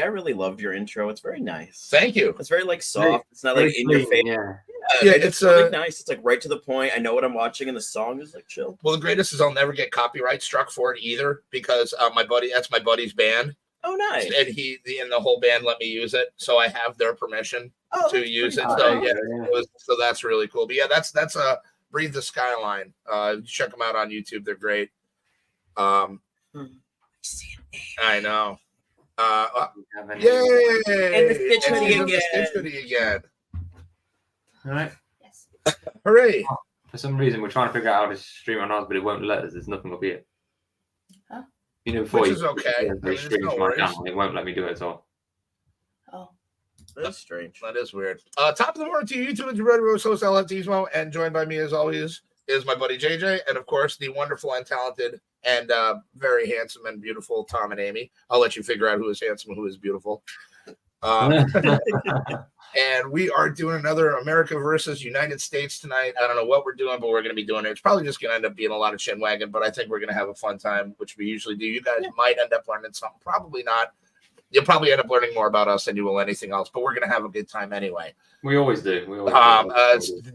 I really loved your intro. It's very nice. Thank you. It's very like soft. It's not like in your face. Yeah. It's really nice. It's like right to the point. I know what I'm watching, and the song is like chill. Well, the greatest is I'll never get copyright struck for it either because that's my buddy's band. Oh, nice. And and the whole band let me use it, so I have their permission to use it. So so that's really cool. But yeah, that's a Breathe the Skyline. Check them out on YouTube. They're great. I know. Yay! And the Stitch hoodie again. All right. Yes. Hooray! For some reason, we're trying to figure out how to stream on ours, but it won't let us. There's nothing up here. Huh? You know, before Which is okay. Stream from my channel, it won't let me do it at all. Oh. That's strange. That is weird. Top of the morning to you, YouTube. It's your Red Rose host, LFTismo, and joined by me, as always, is my buddy JJ, and of course, the wonderful and talented and very handsome and beautiful Tom and Amy. I'll let you figure out who is handsome and who is beautiful. And we are doing another America versus United States tonight. I don't know what we're doing, but we're going to be doing it. It's probably just going to end up being a lot of chin wagging, but I think we're going to have a fun time, which we usually do. You guys might end up learning something. Probably not. You'll probably end up learning more about us than you will anything else, but we're going to have a good time anyway. We always do.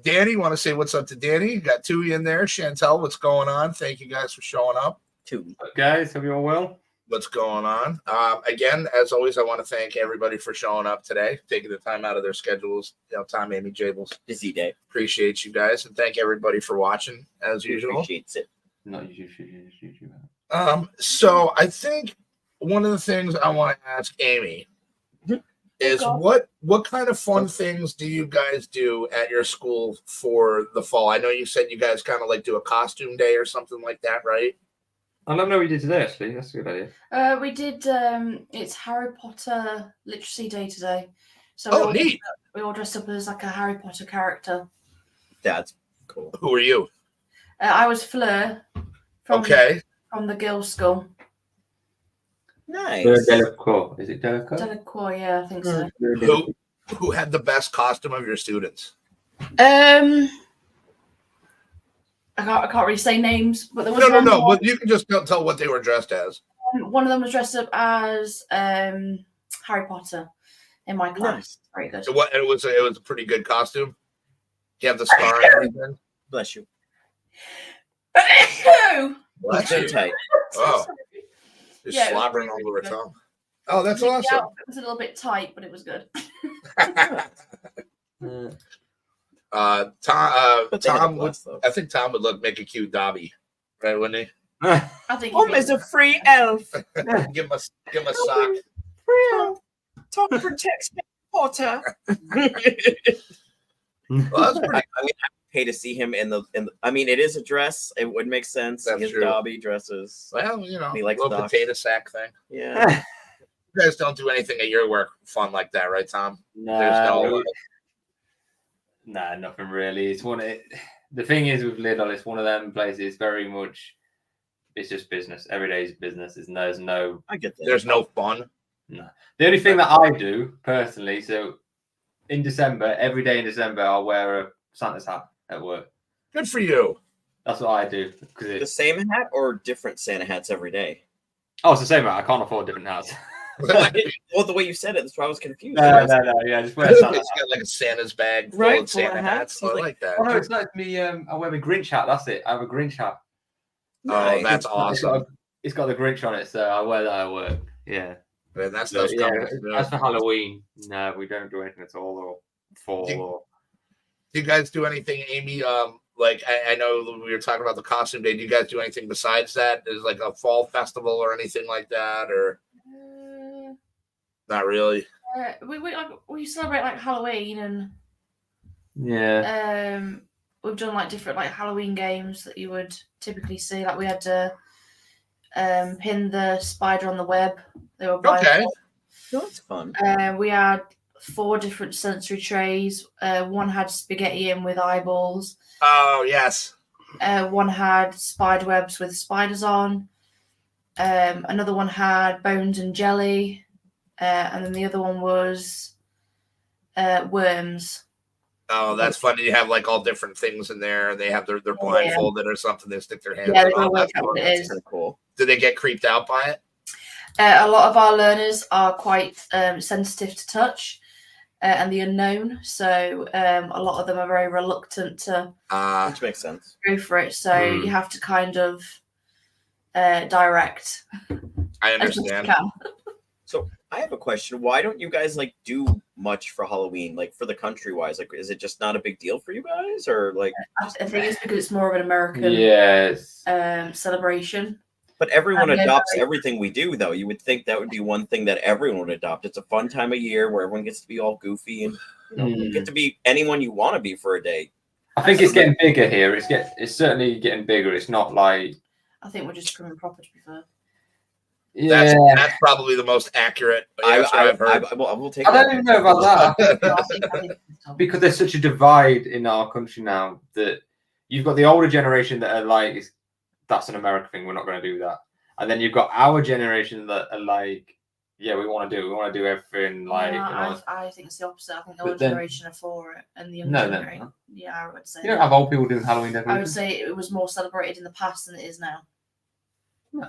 Danny, want to say what's up to Danny? You got Tui in there. Chantel, what's going on? Thank you guys for showing up. Tui. Guys, hope you all well. What's going on? Again, as always, I want to thank everybody for showing up today, taking the time out of their schedules. Tom, Amy, Jables. Busy day. Appreciate you guys, and thank everybody for watching, as usual. Appreciates it. Not YouTube. So I think one of the things I want to ask Amy is what kind of fun things do you guys do at your school for the fall? I know you said you guys kind of like do a costume day or something like that, right? I don't know what we did today, actually. That's a good idea. We did, it's Harry Potter Literacy Day today. So neat. We all dressed up as like a Harry Potter character. That's cool. Who are you? I was Fleur from the girls' school. Nice. Delacour. Is it Delacour? Delacour, yeah, I think so. Who had the best costume of your students? I can't really say names, but there was no. But you can just tell what they were dressed as. One of them was dressed up as Harry Potter in my class. Nice. Very good. It was a pretty good costume. You have the scar and everything. Bless you. Bless you. Tight. Oh, just slobbering all over her tongue. Oh, that's awesome. It was a little bit tight, but it was good. Tom would. I think Tom would make a cute Dobby, right? Wouldn't he? I think Home is a free elf. give him a sock. Tom protects Potter. Well, that's pretty. I mean, I pay to see him in the. I mean, it is a dress. It would make sense. That's true. Dobby dresses. Well, he likes a little potato sack thing. Yeah. You guys don't do anything at your work fun like that, right, Tom? No. Nah, nothing really. The thing is with Lidl, it's one of them places very much. It's just business. Every day is business. There's no. I get that. There's no fun. No. The only thing that I do personally, so in December, every day in December, I'll wear a Santa's hat at work. Good for you. That's what I do. The same hat or different Santa hats every day? Oh, it's the same hat. I can't afford different hats. Well, the way you said it, that's why I was confused. No, yeah, just wear Santa. It's got like a Santa's bag full Right, of Santa hats. I like that. Oh no, it's not me. I wear my Grinch hat. That's it. I have a Grinch hat. Oh, that's awesome. It's got the Grinch on it, so I wear that at work. Yeah. Man, that's those as for Halloween, no, we don't do anything at all or fall. Do you guys do anything, Amy? Like I know we were talking about the costume day. Do you guys do anything besides that? Is like a fall festival or anything like that, or not really? We celebrate like Halloween and we've done like different like Halloween games that you would typically see. Like we had to pin the spider on the web. They were okay. That's fun. We had 4 different sensory trays. One had spaghetti in with eyeballs. Oh yes. One had spider webs with spiders on. Another one had bones and jelly. And then the other one was worms. Oh, that's funny. You have like all different things in there, and they have their blindfolded or something. They stick their hands. Yeah, that's what it is. Kind of cool. Do they get creeped out by it? A lot of our learners are quite sensitive to touch and the unknown, so a lot of them are very reluctant to Which makes sense. go for it. So you have to kind of direct. I as much as you understand. can. So I have a question. Why don't you guys like do much for Halloween, like for the country wise? Like, is it just not a big deal for you guys, or like? I think it's because it's more of an American Yes. celebration. But everyone Yeah, adopts everything we do, though. You would think that would be one thing that everyone would adopt. It's a fun time of year where everyone gets to be all goofy and you get to be anyone you want to be for a day. I think it's getting bigger here. It's certainly getting bigger. It's not like I think we're just becoming proper, to be fair. yeah. That's probably the most accurate answer I've heard. I will take I that. don't even know about that I think because there's such a divide in our country now that you've got the older generation that are like, that's an American thing. We're not going to do that. And then you've got our generation that are like, yeah, we want to do it. We want to do everything like. I think it's the opposite. I think the older then- generation are for it, and the younger No, generation. Yeah, I would say. You don't have old people doing Halloween I would decorations. say it was more celebrated in the past than it is now.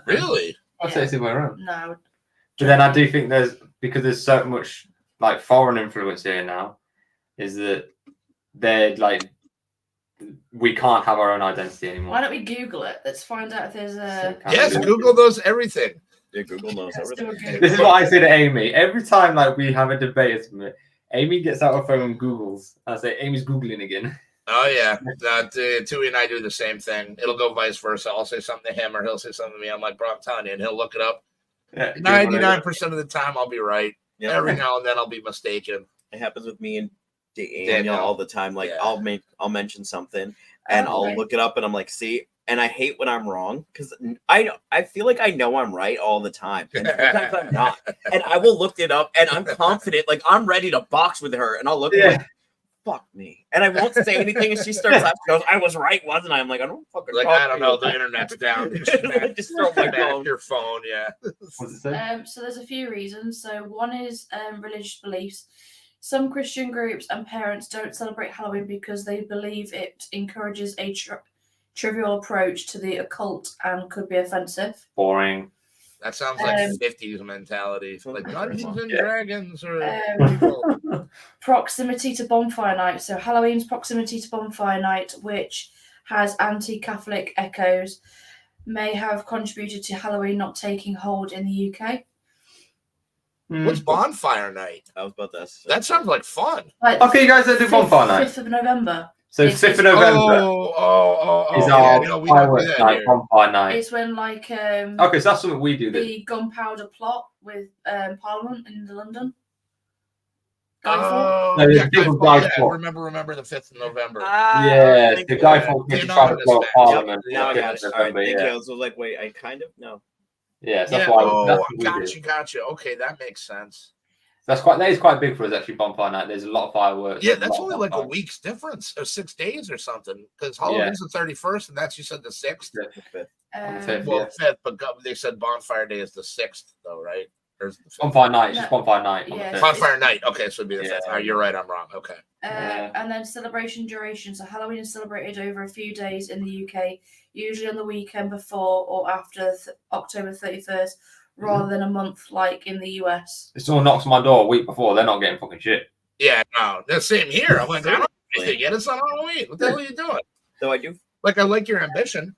Really? I'd say it's the other way around. No, I would. But then I do think because there's so much like foreign influence here now, is that they're like, we can't have our own identity anymore. Why don't we Google it? Let's find out if there's a. Yes, Google knows everything. Yeah, Google knows Let's do everything. a Google. This is what I say to Amy every time. Like we have a debate or something. Amy gets out her phone and Googles. I say, Amy's Googling again. Oh yeah, Tui and I do the same thing. It'll go vice versa. I'll say something to him, or he'll say something to me. I'm like, bro, I'm telling you, and he'll look it up. Yeah, 99% of the time, I'll be right. Yeah. Every now and then, I'll be mistaken. It happens with me and Daniel Daniel. all the time. Like Yeah. I'll mention something and Oh, I'll okay. look it up and I'm like, see, and I hate when I'm wrong because I feel like I know I'm right all the time. And sometimes I'm not. And I will look it up and I'm confident, like I'm ready to box with her. And I'll look like, fuck me. And I won't say anything. And she starts laughing. She goes, I was right, wasn't I? I'm like, I don't fucking Like, talk I don't to know, you. the internet's down. Just throw my phone. Your phone, yeah. What's it say? So there's a few reasons. So one is religious beliefs. Some Christian groups and parents don't celebrate Halloween because they believe it encourages a trivial approach to the occult and could be offensive. Boring. That sounds like 50s mentality. Like Dungeons and Yeah. Dragons or Proximity to bonfire night. So Halloween's proximity to bonfire night, which has anti-Catholic echoes, may have contributed to Halloween not taking hold in the UK. What's bonfire night? I was about this. That sounds like fun. Like Okay, you guys don't do bonfire night. 5th of November. So It's- 5th of November Oh, is yeah, our no, we don't do fireworks that night, here. bonfire night. It's when like Okay, so that's something we do. That the gunpowder plot with Parliament in London. Guy Fawkes. Oh, No, yeah, the people Guy Guy Fawkes. Fawkes. Remember the 5th of November. yeah, the guy from The Kitchen Fire anonymous Club man. Parliament. Now I got it. All right, November, thank you. yeah. I was like, wait, I kind of know. Yeah, so Yeah, that's why that's what we do. gotcha. Okay, that makes sense. That is quite big for us actually. Bonfire night. There's a lot of fireworks. Yeah, there's that's lot of only like a bonfires. week's difference, or 6 days or something. Because Halloween's the 31st, and that's you said the 6th. On the 5th, Well, yeah. 5th, but they said bonfire day is the 6th, though, right? Or is it the 5th? Bonfire night. It's just bonfire night. On Yeah. the 5th. Bonfire night. Okay, so it'd be the 5th. Yeah. All right, you're right. I'm wrong. Okay. Yeah. And then celebration duration. So Halloween is celebrated over a few days in the UK, usually on the weekend before or after October 31st, rather than a month like in the US. If someone knocks on my door a week before, they're not getting fucking shit. Yeah, no, the same here. I'm like, I don't know anything yet. It's on Halloween. What the hell are you doing? So I do. Like, I like your ambition.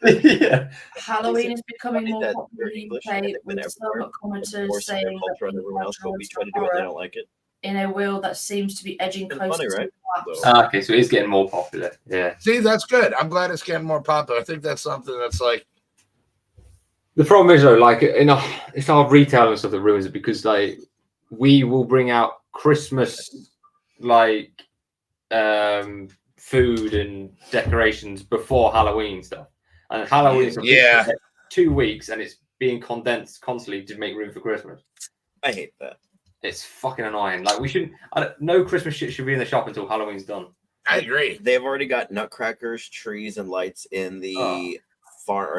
Yeah. Halloween is becoming I more that popular in English, the UK, they've been with some everywhere, commenters enforcing their saying that culture on everyone else, but we try to do it, they don't like it. in a world that seems to be edging It's closer funny, to right? collapse. So- Okay, so it is getting more popular. Yeah. See, that's good. I'm glad it's getting more popular. I think that's something that's like, The problem is though, like it's our retail and stuff that ruins it because like we will bring out Christmas like food and decorations before Halloween stuff, and Halloween is Yeah. 2 weeks and it's being condensed constantly to make room for Christmas. I hate that. It's fucking annoying. Like we shouldn't. No Christmas shit should be in the shop until Halloween's done. I agree. They've already got nutcrackers, trees, and lights in the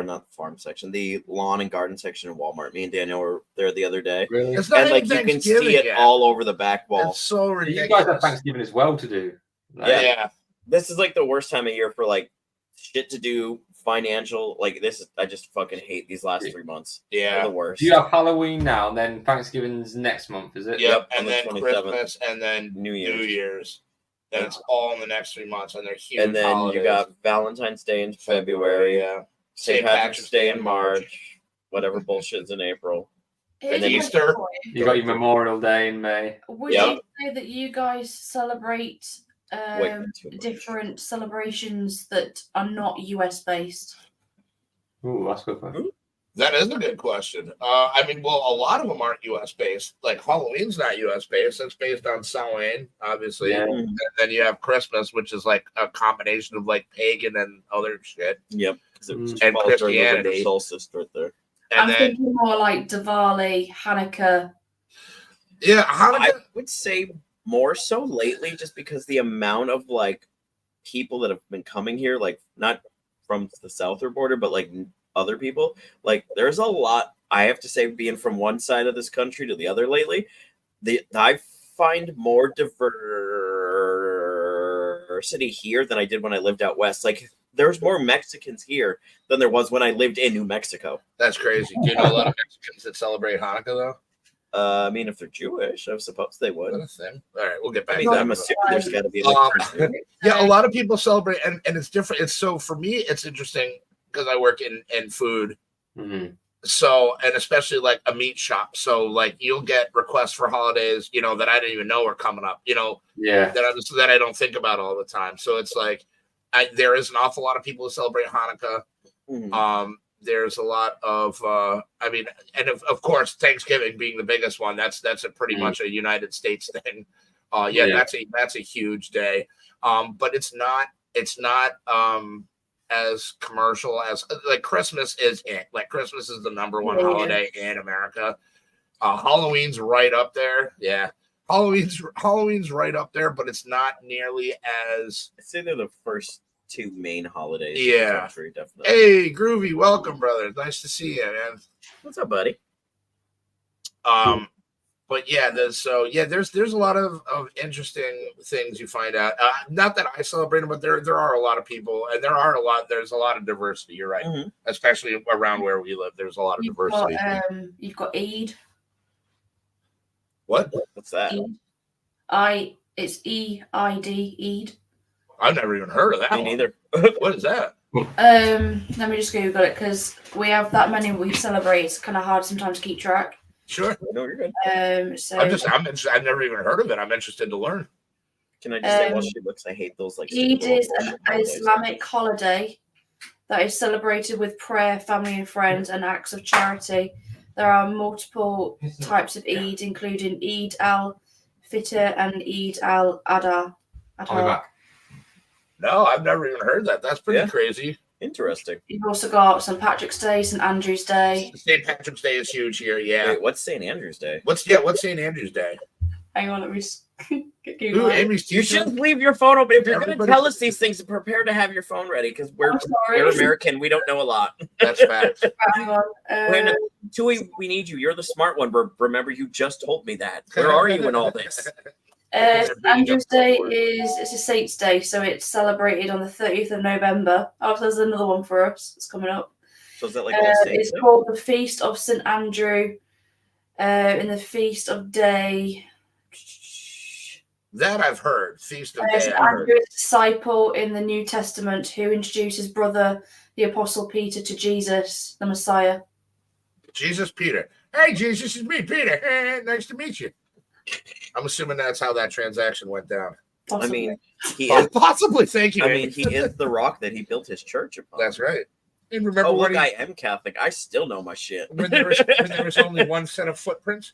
not farm section, the lawn and garden section in Walmart. Me and Daniel were there the other day, Really? It's not and like even you can Thanksgiving see it yet. all over the back wall. It's so You ridiculous. guys have Thanksgiving as well to do. Like, Yeah. This is like the worst time of year for like shit to do, financial, like this. I just fucking hate these last 3 months. They're Yeah. the worst. Do you have Halloween now, and then Thanksgiving's next month? Is it? Yep. on And the then 27th. Christmas, and then New New Year's. Year's. Then it's all in the next 3 months, and they're huge. And then holidays. you got Valentine's Day in February, Yeah. St. Patrick's Day in March, whatever bullshit's in April. Here's And then a Easter. question for you. You got your Memorial Day in May. Would Yep. you say that you guys celebrate Wait, too much. different celebrations that are not US based? Ooh, that's a good one. That is a good question. I mean, well, a lot of them aren't U.S. based. Like Halloween's not U.S. based. It's based on Samhain, obviously. Yeah. And then you have Christmas, which is like a combination of like pagan and other shit. Yep. 'Cause it just And falls during the winter Christianity. solstice right there. And I'm then, thinking more like Diwali, Hanukkah. yeah, I Hanukkah. would say more so lately, just because the amount of like people that have been coming here, like not from the southern border, but like other people, like there's a lot. I have to say, being from one side of this country to the other lately, I find more diversity here than I did when I lived out west. Like there's more Mexicans here than there was when I lived in New Mexico. That's crazy. Do you know a lot of Mexicans that celebrate Hanukkah, though? I mean, if they're Jewish, I suppose they Is that would. a thing? All right, we'll get back I mean, to that. I'm assuming there's got to be. Yeah, a lot of people celebrate, and it's different. It's so for me, it's interesting because I work in food. Mm-hmm. So, and especially like a meat shop. So, like, you'll get requests for holidays, you know, that I didn't even know were coming up, you know, Yeah. that I don't think about all the time. So, it's like, there is an awful lot of people who celebrate Hanukkah. Mhm. There's a lot of, I mean, and of course, Thanksgiving being the biggest one. That's a pretty much a United States thing. Yeah, that's a huge day. But it's not as commercial as like Christmas is it. Like Christmas is the number one holiday in America. Halloween's right up there. Yeah. Halloween's right up there, but it's not nearly as I'd say they're the first two main holidays. Yeah. In the country, definitely. Hey, Groovy, welcome, brother. Nice to see you, man. What's up, buddy? But yeah, there's a lot of interesting things you find out. Not that I celebrate them, but there are a lot of people, and there's a lot of diversity. You're right, Mhm. especially around where we live. There's a lot of diversity. You've got Eid. What? What's that? It's EID, Eid. I've never even heard of that. Me one. neither. What is that? Let me just Google it because we have that many we celebrate. It's kind of hard sometimes to keep track. Sure. No, you're good. So I've never even heard of it. I'm interested to learn. Can I just say while she looks, I hate those like. Eid super is bullshit an holidays. Islamic holiday that is celebrated with prayer, family and friends, and acts of charity. There are multiple types of Eid, including Eid al-Fitr and Eid al-Adha. I'll be back. No, I've never even heard that. That's pretty Yeah. crazy. Interesting. You've also got St. Patrick's Day, St. Andrew's Day. St. Patrick's Day is huge here. Yeah. Wait, what's St. Andrew's Day? What's St. Andrew's Day? Hang on, let me just get Ooh, Google it. Amy's You teacher. should leave your phone open if you're going to Everybody- tell us these things. Prepare to have your phone ready because we're I'm sorry. American. We don't know a lot. That's facts. Hang on. When Tui, we need you. You're the smart one. Remember, you just told me that. Where are you in all this? St. Andrew's Day it's a Saint's Day, so it's celebrated on the 30th of November. Oh, there's another one for us. It's coming up. So is that like all It's Saints? called the Feast of St. Andrew. In the Feast of Day. That I've heard. Feast of Day. St. I've heard. Andrew is a disciple in the New Testament who introduced his brother, the Apostle Peter, to Jesus, the Messiah. Jesus Peter. Hey, Jesus, it's me, Peter. Hey, nice to meet you. I'm assuming that's how that transaction went down. I Possibly. mean, he is. Possibly. Thank you. I Amy. mean, he is the rock that he built his church upon. That's right. And remember Oh, when, look, I am Catholic. I still know my shit. when there was only one set of footprints?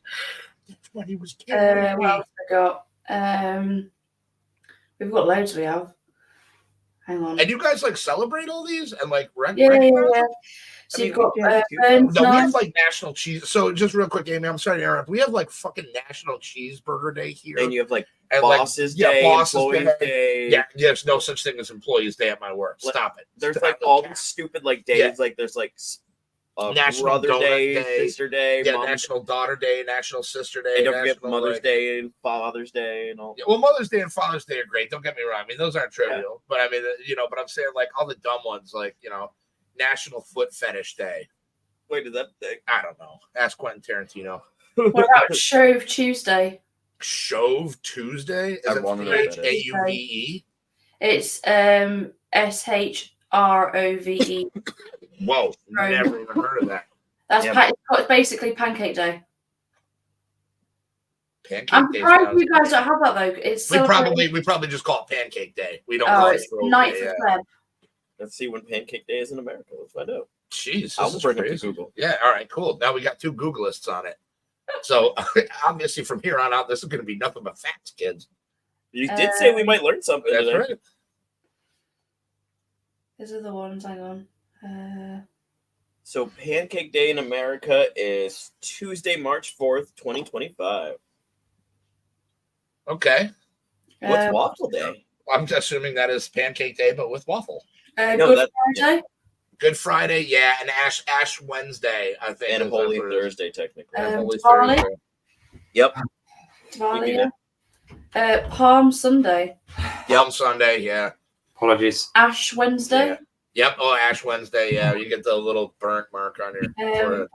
That's what he was carrying. What else have we got? We've got loads we have. Hang on. And you guys like celebrate all these and like Yeah. recognize So them? I mean, you've got we can do Burns No, we Night. have like national cheese. So just real quick, Amy, I'm sorry to interrupt. We have like fucking National Cheeseburger Day here. And you have like And, like, Bosses yeah, Day, Bosses Employees Day. yeah, there's no such thing as Employees Day at my work. Like, Stop it. There's Stop like it. all these stupid like days. Yeah. Like there's like National Brother Donut Day, Day. Sister Day, Yeah, Mom. National Daughter Day, National Sister Day. And don't forget National, Mother's like- Day and Father's Day and all. Yeah, well, Mother's Day and Father's Day are great. Don't get me wrong. I mean, those aren't trivial. But I mean, but I'm saying like all the dumb ones, like, National Foot Fetish Day. Wait, is that I don't know. Ask Quentin Tarantino. What about Shrove Tuesday? Shove Tuesday? Is I it wanna know what that is. Pauve? It's SHROVE. Whoa, never even heard of that. That's Yeah. it's basically Pancake Day. Pancake I'm Day. surprised you guys don't have that though. It's We probably just call it Pancake Day. We don't Oh, call it it's Shove 9th Day. of Yeah. Feb. Let's see when Pancake Day is in America. Let's find out. Jeez, I'll this is bring it to crazy. Google. Yeah, all right, cool. Now we got 2 Googleists on it. So obviously from here on out, this is going to be nothing but facts, kids. You did say we might learn something That's today. right. These are the ones. Hang on. So Pancake Day in America is Tuesday, March 4th, 2025. Okay. What's Waffle Day? I'm just assuming that is Pancake Day, but with waffle. No, Good Friday. Good Friday, yeah, and Ash Wednesday, I think. And is Holy what it is. Thursday, technically. And Holy Diwali. Thursday. Yep. Diwali, yeah. Palm Sunday. Palm Sunday, yeah. Apologies. Ash Wednesday. Yeah. Yep. Oh, Ash Wednesday, yeah. You get the little burnt mark on your forehead.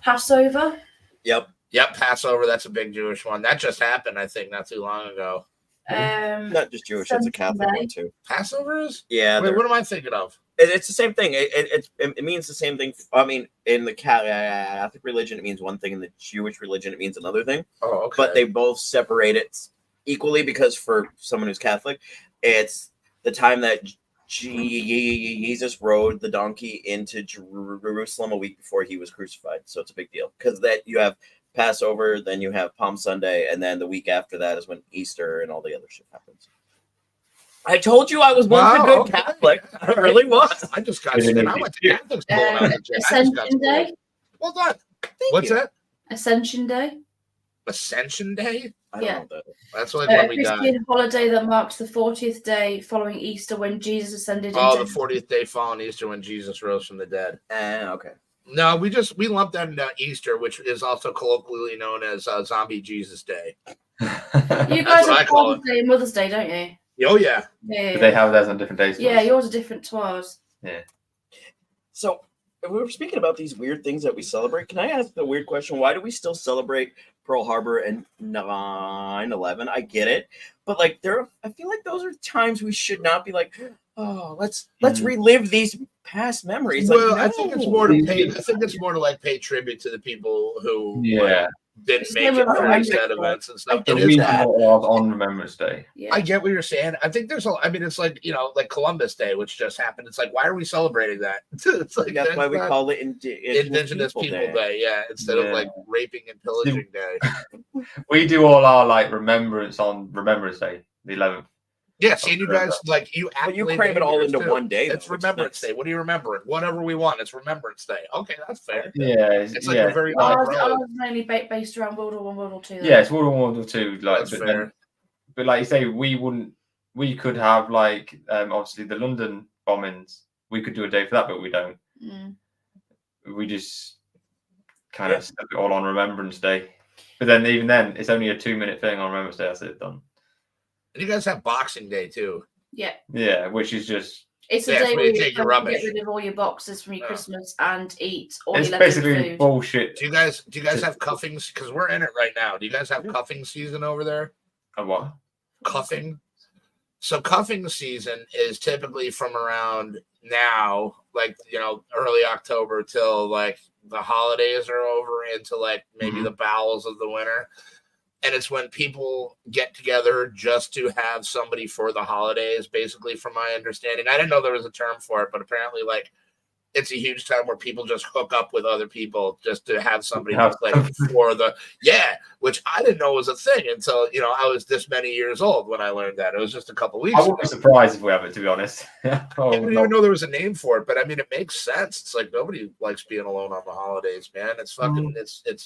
Passover. Yep. Yep, Passover, that's a big Jewish one. That just happened, I think, not too long ago. Not just Jewish, it's a Catholic one too. Passover is? Yeah. Wait, what am I thinking of? It's the same thing. It means the same thing. I mean, in the Catholic religion, it means one thing. In the Jewish religion, it means another thing. Oh, okay. But they both separate it equally because for someone who's Catholic, it's the time that Jesus rode the donkey into Jerusalem a week before he was crucified. So it's a big deal because that you have Passover, then you have Palm Sunday, and then the week after that is when Easter and all the other shit happens. I told you I was once a good Catholic. I really was. I just got I went to Catholic school when I was a kid. Ascension Day. Well done. Thank What's you. that? Ascension Day. Ascension Day? I don't know what that is. That's like when we died. Christian holiday that marks the 40th day following Easter when Jesus ascended Oh, into the 40th day following Easter when Jesus rose from the dead. Okay. No, we lumped that into Easter, which is also colloquially known as Zombie Jesus Day. You That's guys what I have call Father's Day and Mother's Day, don't you? Oh, yeah. Yeah. But they have theirs on different days. Yeah, yours are different to ours. Yeah. So, if we were speaking about these weird things that we celebrate, can I ask the weird question? Why do we still celebrate Pearl Harbor and 9/11? I get it, but like, I feel like those are times we should not be like, oh, let's relive these past memories. Well, like, I think it's more to pay. I think it's more to like pay tribute to the people who didn't make it for these sad events and stuff. The week on Remembrance Day. Yeah. I get what you're saying. I think it's like, like Columbus Day, which just happened. It's like, why are we celebrating that? It's like, that's why we call it Indigenous People Day. Yeah, instead of like raping and pillaging day. We do all our like remembrance on Remembrance Day, the 11th. Yeah, see, you guys but you crave it all into one day. It's Remembrance Day. What do you remember? Whatever we want. It's Remembrance Day. Okay, that's fair. Yeah, it's like a very ours is mainly based around World War I, World War II. Yeah, it's World War I, World War II. Like, that's fair. But like you say, we could have like obviously the London bombings. We could do a day for that, but we don't. We just kind of set it all on Remembrance Day. But then even then, it's only a 2-minute thing on Remembrance Day. That's it, done. And you guys have Boxing Day too. Yeah. Yeah, which is just. It's a day where you take your rubbish. get rid of all your boxes from your Christmas and eat all It's your basically food. bullshit. Do you guys have cuffings? Because we're in it right now. Do you guys have cuffing season over there? A what? Cuffing. So cuffing season is typically from around now, like early October till like the holidays are over into like maybe the bowels of the winter. And it's when people get together just to have somebody for the holidays, basically, from my understanding. I didn't know there was a term for it, but apparently, like, it's a huge time where people just hook up with other people just to have somebody like for which I didn't know was a thing until I was this many years old when I learned that. It was just a couple weeks I wouldn't be surprised if we have it, to be honest. I didn't even know there was a name for it, but I mean, it makes sense. It's like nobody likes being alone on the holidays, man. It's fucking it's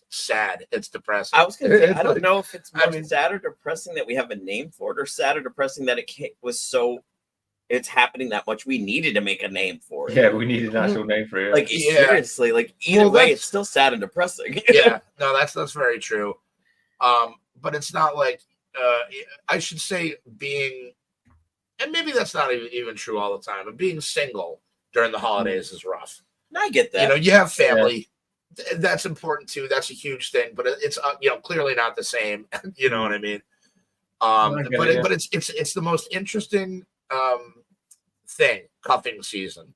sad. It's depressing. I was gonna say, I don't know if it's more sad or depressing that we have a name for it, or sad or depressing that it's happening that much. We needed to make a name for it. Yeah, we needed an actual name for it. Like, seriously, like either way, it's still sad and depressing. Yeah, no, that's very true. But it's not like I should say being, and maybe that's not even true all the time, but being single during the holidays is rough. I get that. You know, you have family. That's important too. That's a huge thing, but it's clearly not the same. You know what I mean? But it's the most interesting thing, cuffing season.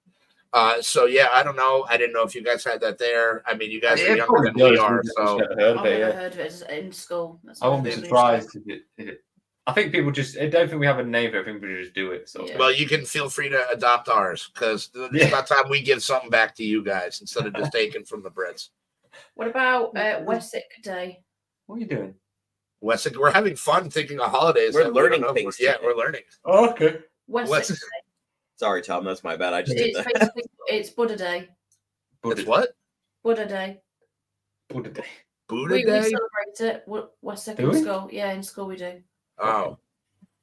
So yeah, I don't know. I didn't know if you guys had that there. I mean, you guys are younger than we are, so never heard of I've it. never Yeah. heard of it in school. That's I won't be what surprised if it. I think people just. I don't think we have a name for it. I think people just do it. So. Yeah. well, you can feel free to adopt ours because it's about time we give something back to you guys instead of just taking from the Brits. What about Wessex Day? What are you doing? Wessex, we're having fun thinking of holidays. We're that we don't learning know. things Yeah, today. we're learning. Oh, okay. Wessex Wessex- Day. Sorry, Tom. That's my bad. I just did It's that. basically it's Buddha Day. It's what? Buddha Day. Buddha Day. Buddha We Day? celebrate it. Wessex Do in we? school. Yeah, in school we do. Oh.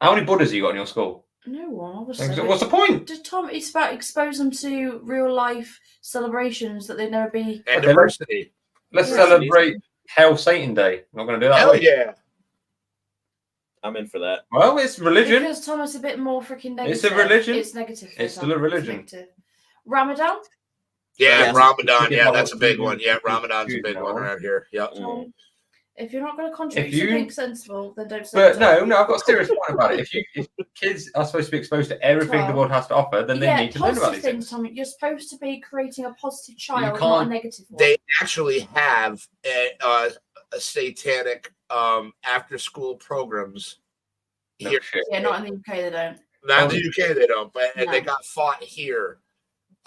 How many Buddhas have you got in your school? No one, obviously. What's the point? Just Tom, it's about exposing them to real life celebrations that they'd never be. And diversity. Let's Yeah. celebrate Hell Satan Day. Not going to do that. Hell are we? yeah. I'm in for that. Well, it's religion. Because Thomas a bit more freaking negative. It's a religion. It's negative. It's Tom. still a religion. Negative. Ramadan. Yeah, Yes. Ramadan. Yeah, Yeah, that's a big you- one. Yeah, you- Ramadan's a you big know. one around here. Yep. Mm. If you're not going to contribute you- something sensible, then don't. But say no, I've got a serious point about it. If kids are supposed to be exposed to everything the Tom. world has to offer, then they need to learn about positive these things, things. Tom. You're supposed to be creating a positive child, not a can't- negative one. They actually have a satanic after school programs No here. shit. Yeah, not in the UK. They don't. Not in the UK, they don't, but and they No. got fought here.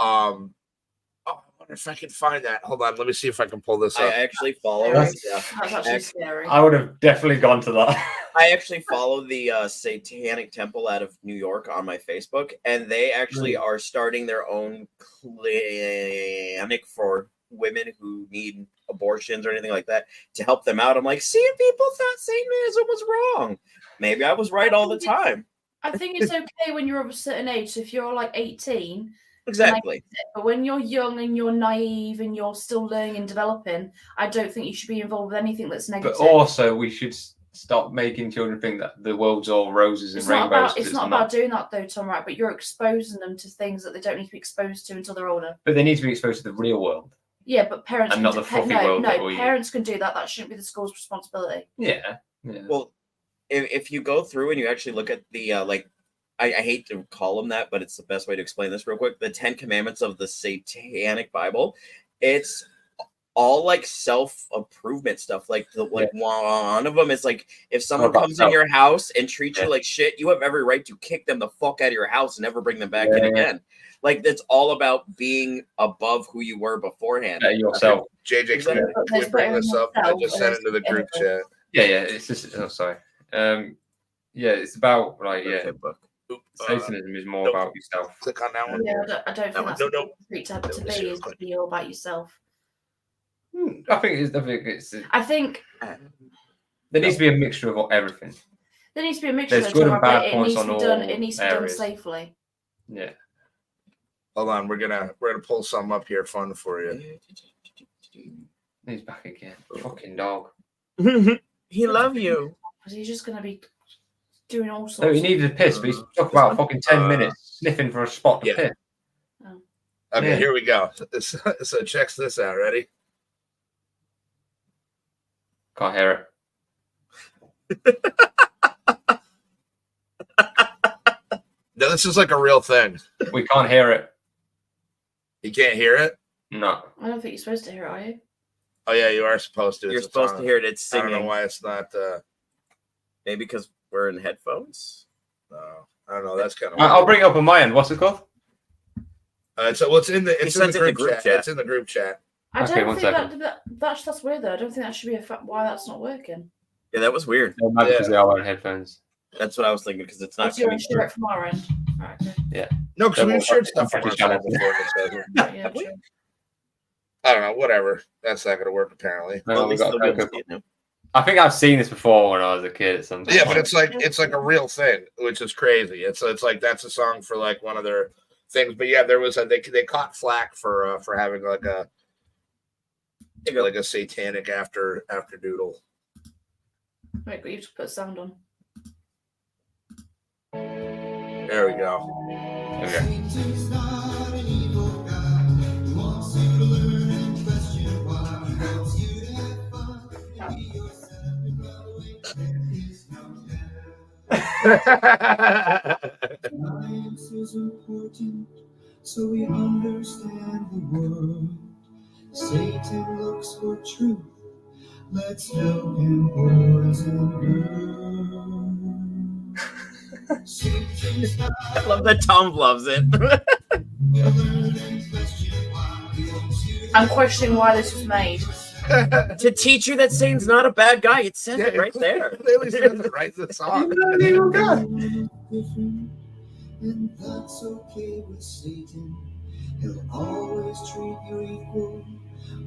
I wonder if I can find that. Hold on, let me see if I can pull this I up. actually follow. That's- Yeah. That's actually Ex- scary. I would have definitely gone to that. I actually follow the Satanic Temple out of New York on my Facebook, and they actually are starting their own clinic for women who need abortions or anything like that to help them out. I'm like, see, if people thought Satanism was wrong. Maybe I was right all the time. I think it's okay when you're of a certain age. So if you're like 18, Exactly. but when you're young and you're naive and you're still learning and developing, I don't think you should be involved with anything that's But negative. also, we should stop making children think that the world's all roses and It's not rainbows. about 'cause it's not about doing that though, Tom. Right? But you're exposing them to things that they don't need to be exposed to until they're older. But they need to be exposed to the real world. Yeah, but parents And can not the fluffy no, world that no. we- Parents can do that. That shouldn't be the school's responsibility. Yeah. Well, if you go through and you actually look at the I hate to call them that, but it's the best way to explain this real quick. The 10 Commandments of the Satanic Bible, it's all like self-improvement stuff. Like one of them is like, if someone about comes in self. your house and treats Yeah. you like shit, you have every right to kick them the fuck out of your house and never bring them back in Yeah. again. Like, it's all about being above who you were beforehand. Yourself. JJ, Exactly. can we bring this up? I just sent it to the group chat. Yeah. It's just. Oh, sorry. Yeah. It's about like Okay, book. Satanism is more nope. about yourself. Click on that one. Yeah, I don't think one. that's No, what no. treat to Let me be see real is to quick. be all about yourself. I think it's. I think There needs to be a mixture of everything. there needs to be a mixture. There's though, good Tom, and but bad it points needs to on be done. all It needs to be done areas. safely. Yeah. Hold on, we're gonna pull some up here, fun for you. He's back again. Fucking dog. He love you. Because he's just going to be doing all sorts. No, he needed a piss, but he's talking about fucking 10 Uh, minutes sniffing for a spot to yeah. piss. Okay, Yeah. here we go. So check this out. Ready? Can't hear it. No, this is like a real thing. We can't hear it. You can't hear it? No. I don't think you're supposed to hear it, are you? Oh yeah, you are supposed to. You're It's a supposed song. to hear it. It's I don't know singing. why it's not. Maybe because we're in headphones. No, I don't know. That's kind of. I'll bring it up on my end. What's it called? It's in the sent it in the group chat. It's in the group chat. I Okay, don't one think second. that's weird though. I don't think that should be a fact why that's not working. Yeah, that was weird. No, maybe because they are wearing headphones. That's what I was thinking because it's not That's your coming through. it from our end. Right, okay. No, because Double we've shared up- stuff from our British channel channel. before. It says here. Right, yeah, true. I don't know. Whatever. That's not going to work apparently. No, Well, at we least got they'll be able to Coco. see it now. I think I've seen this before when I was a kid at some point. Yeah, but it's like a real thing, which is crazy. It's like that's a song for like one of their things. But yeah, there was they caught flack for having like a satanic after doodle. Wait, but you have to put sound on. There we go. Science is important, so we understand the world. Satan looks for truth. Let's help him, boys and girls. I love that Tom loves it. I'm questioning why this was made. To teach you that Satan's not a bad guy. It says it right there. It clearly says it right in the song. And that's okay with Satan. He'll always treat you equal,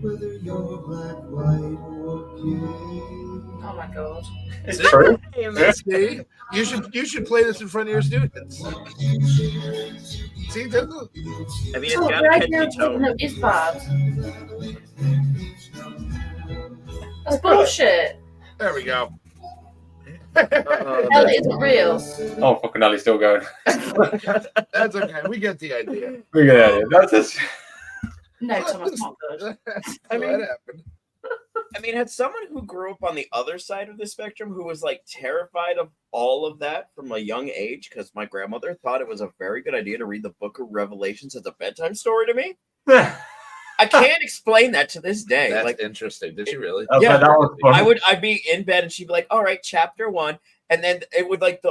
whether you're black, white, or gay. Oh my god. It's true. See? You should play this in front of your students. See, doesn't I mean, it's So got the a idea catchy of something tone. that is bad. That's bullshit. There we go. Hell isn't real. Oh, fucking hell, he's still going. That's okay. We get the idea. We get it. That's just. No, Thomas, not good. I mean, what happened? I mean, had someone who grew up on the other side of the spectrum who was like terrified of all of that from a young age, because my grandmother thought it was a very good idea to read the Book of Revelations as a bedtime story to me. I can't explain that to this day. That's like, interesting. Did you really? Yeah, that was fun. I'd be in bed and she'd be like, "All right, chapter 1," and then it would like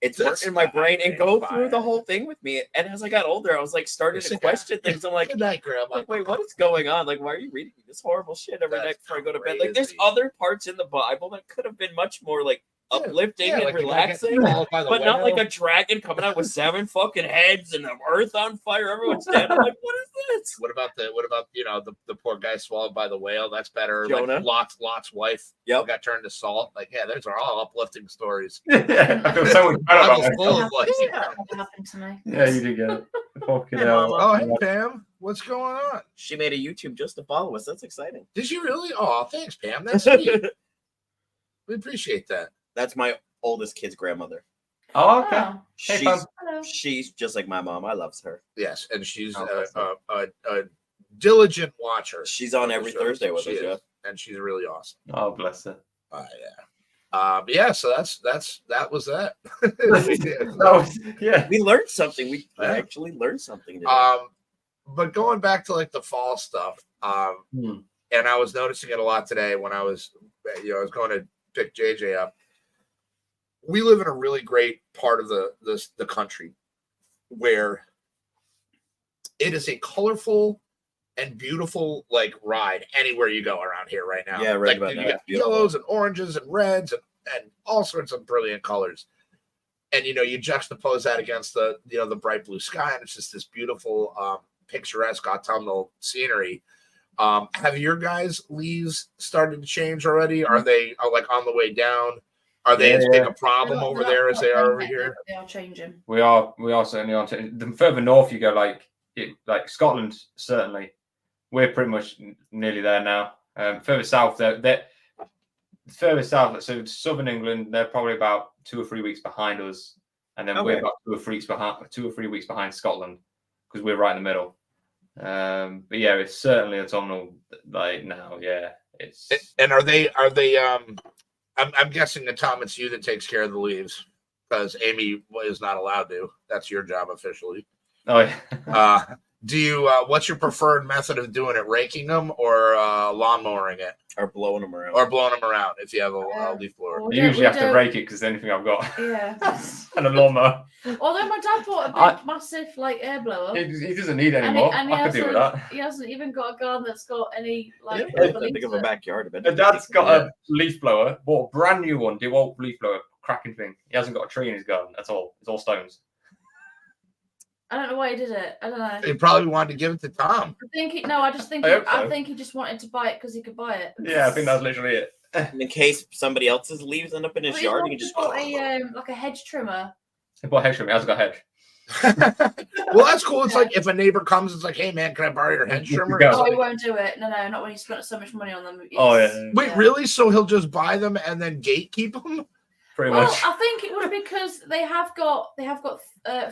it's That's in my brain and go fine. through the whole thing with me. And as I got older, I was like starting to question things. I'm like, Good night, Grandma. like, wait, what is going on? Like, why are you reading this horrible shit every That's night before I go to bed? Like, there's crazy. other parts in the Bible that could have been much more like uplifting and like a guy gets relaxing, swallowed by the but not like whale. a dragon coming out with 7 fucking heads and the earth on fire. Everyone's dead. I'm like, what is this? What about the poor guy swallowed by the whale? That's better. Jonah? Like Lot's wife Yep. got turned to salt. Like, yeah, those are all uplifting stories. Yeah, I feel so much better Bible's about full it. of like, What happened to me? Yeah, you did get it. Fucking Hey, hell. Mama. oh, hey, Pam, what's going on? She made a YouTube just to follow us. That's exciting. Did you really? Oh, thanks, Pam. That's sweet. We appreciate that. That's my oldest kid's grandmother. Oh, okay. Oh, Hey, She's, Pam. hello. she's just like my mom. I love her. Yes, and she's Oh, that's a diligent watcher. She's on every Shows. Thursday with She us. is, Yeah. and she's really awesome. Oh, bless her. But yeah, so that was that. That was, yeah. We learned something. We Yeah. actually learned something today. But going back to like the fall stuff, and I was noticing it a lot today when I was going to pick JJ up. We live in a really great part of the country where it is a colorful and beautiful like ride anywhere you go around here right now. Yeah, right Like, about you that. got Beautiful. yellows and oranges and reds and all sorts of brilliant colors. And you juxtapose that against the bright blue sky, and it's just this beautiful picturesque autumnal scenery. Have your guys' leaves started to change already? Are they like on the way down? Are they as big a problem They're over not- there as they are over yet, here? but They are changing. We are certainly on. The further north you go, like Scotland, certainly, we're pretty much nearly there now. Further south, they're further south. So southern England, they're probably about 2 or 3 weeks behind us, and then we're Okay. about 2 or 3 weeks behind Scotland because we're right in the middle. But yeah, it's certainly autumnal. Like now, yeah, it's. And are they? I'm guessing that Tom, it's you that takes care of the leaves because Amy is not allowed to. That's your job officially. Oh yeah. Do you? What's your preferred method of doing it? Raking them or lawn mowing it, Or blowing them around. or blowing them around if you have a leaf blower? We You don't- usually we have to don't- rake it because anything I've got Yeah. and a lawnmower. Although my dad bought a big, I- massive like air blower. He doesn't need And anymore. he I could do with that. He hasn't even got a garden that's got any like. Yeah, rubber I think of a leaves in it. backyard. My dad's got a leaf blower, bought a brand new one, DeWalt leaf blower, cracking thing. He hasn't got a tree in his garden at all. It's all stones. I don't know why he did it. I don't know. He probably wanted to give it to Tom. I think he, no, I just think I he, hope so. I think he just wanted to buy it because he could buy it. Yeah, I think that's literally it. In case somebody else's leaves end up in his Well, yard, he's you can just. got a like a hedge trimmer. He bought a hedge trimmer. He hasn't got a hedge. Well, that's cool. It's like if a neighbor comes, it's like, "Hey, man, can I borrow your hedge You trimmer?" go. It's Oh, he like, won't do it. No, not when he spent so much money on them. Oh, It's- yeah. wait, yeah. really? So he'll just buy them and then gatekeep them? Pretty Well, much. I think it would because they have got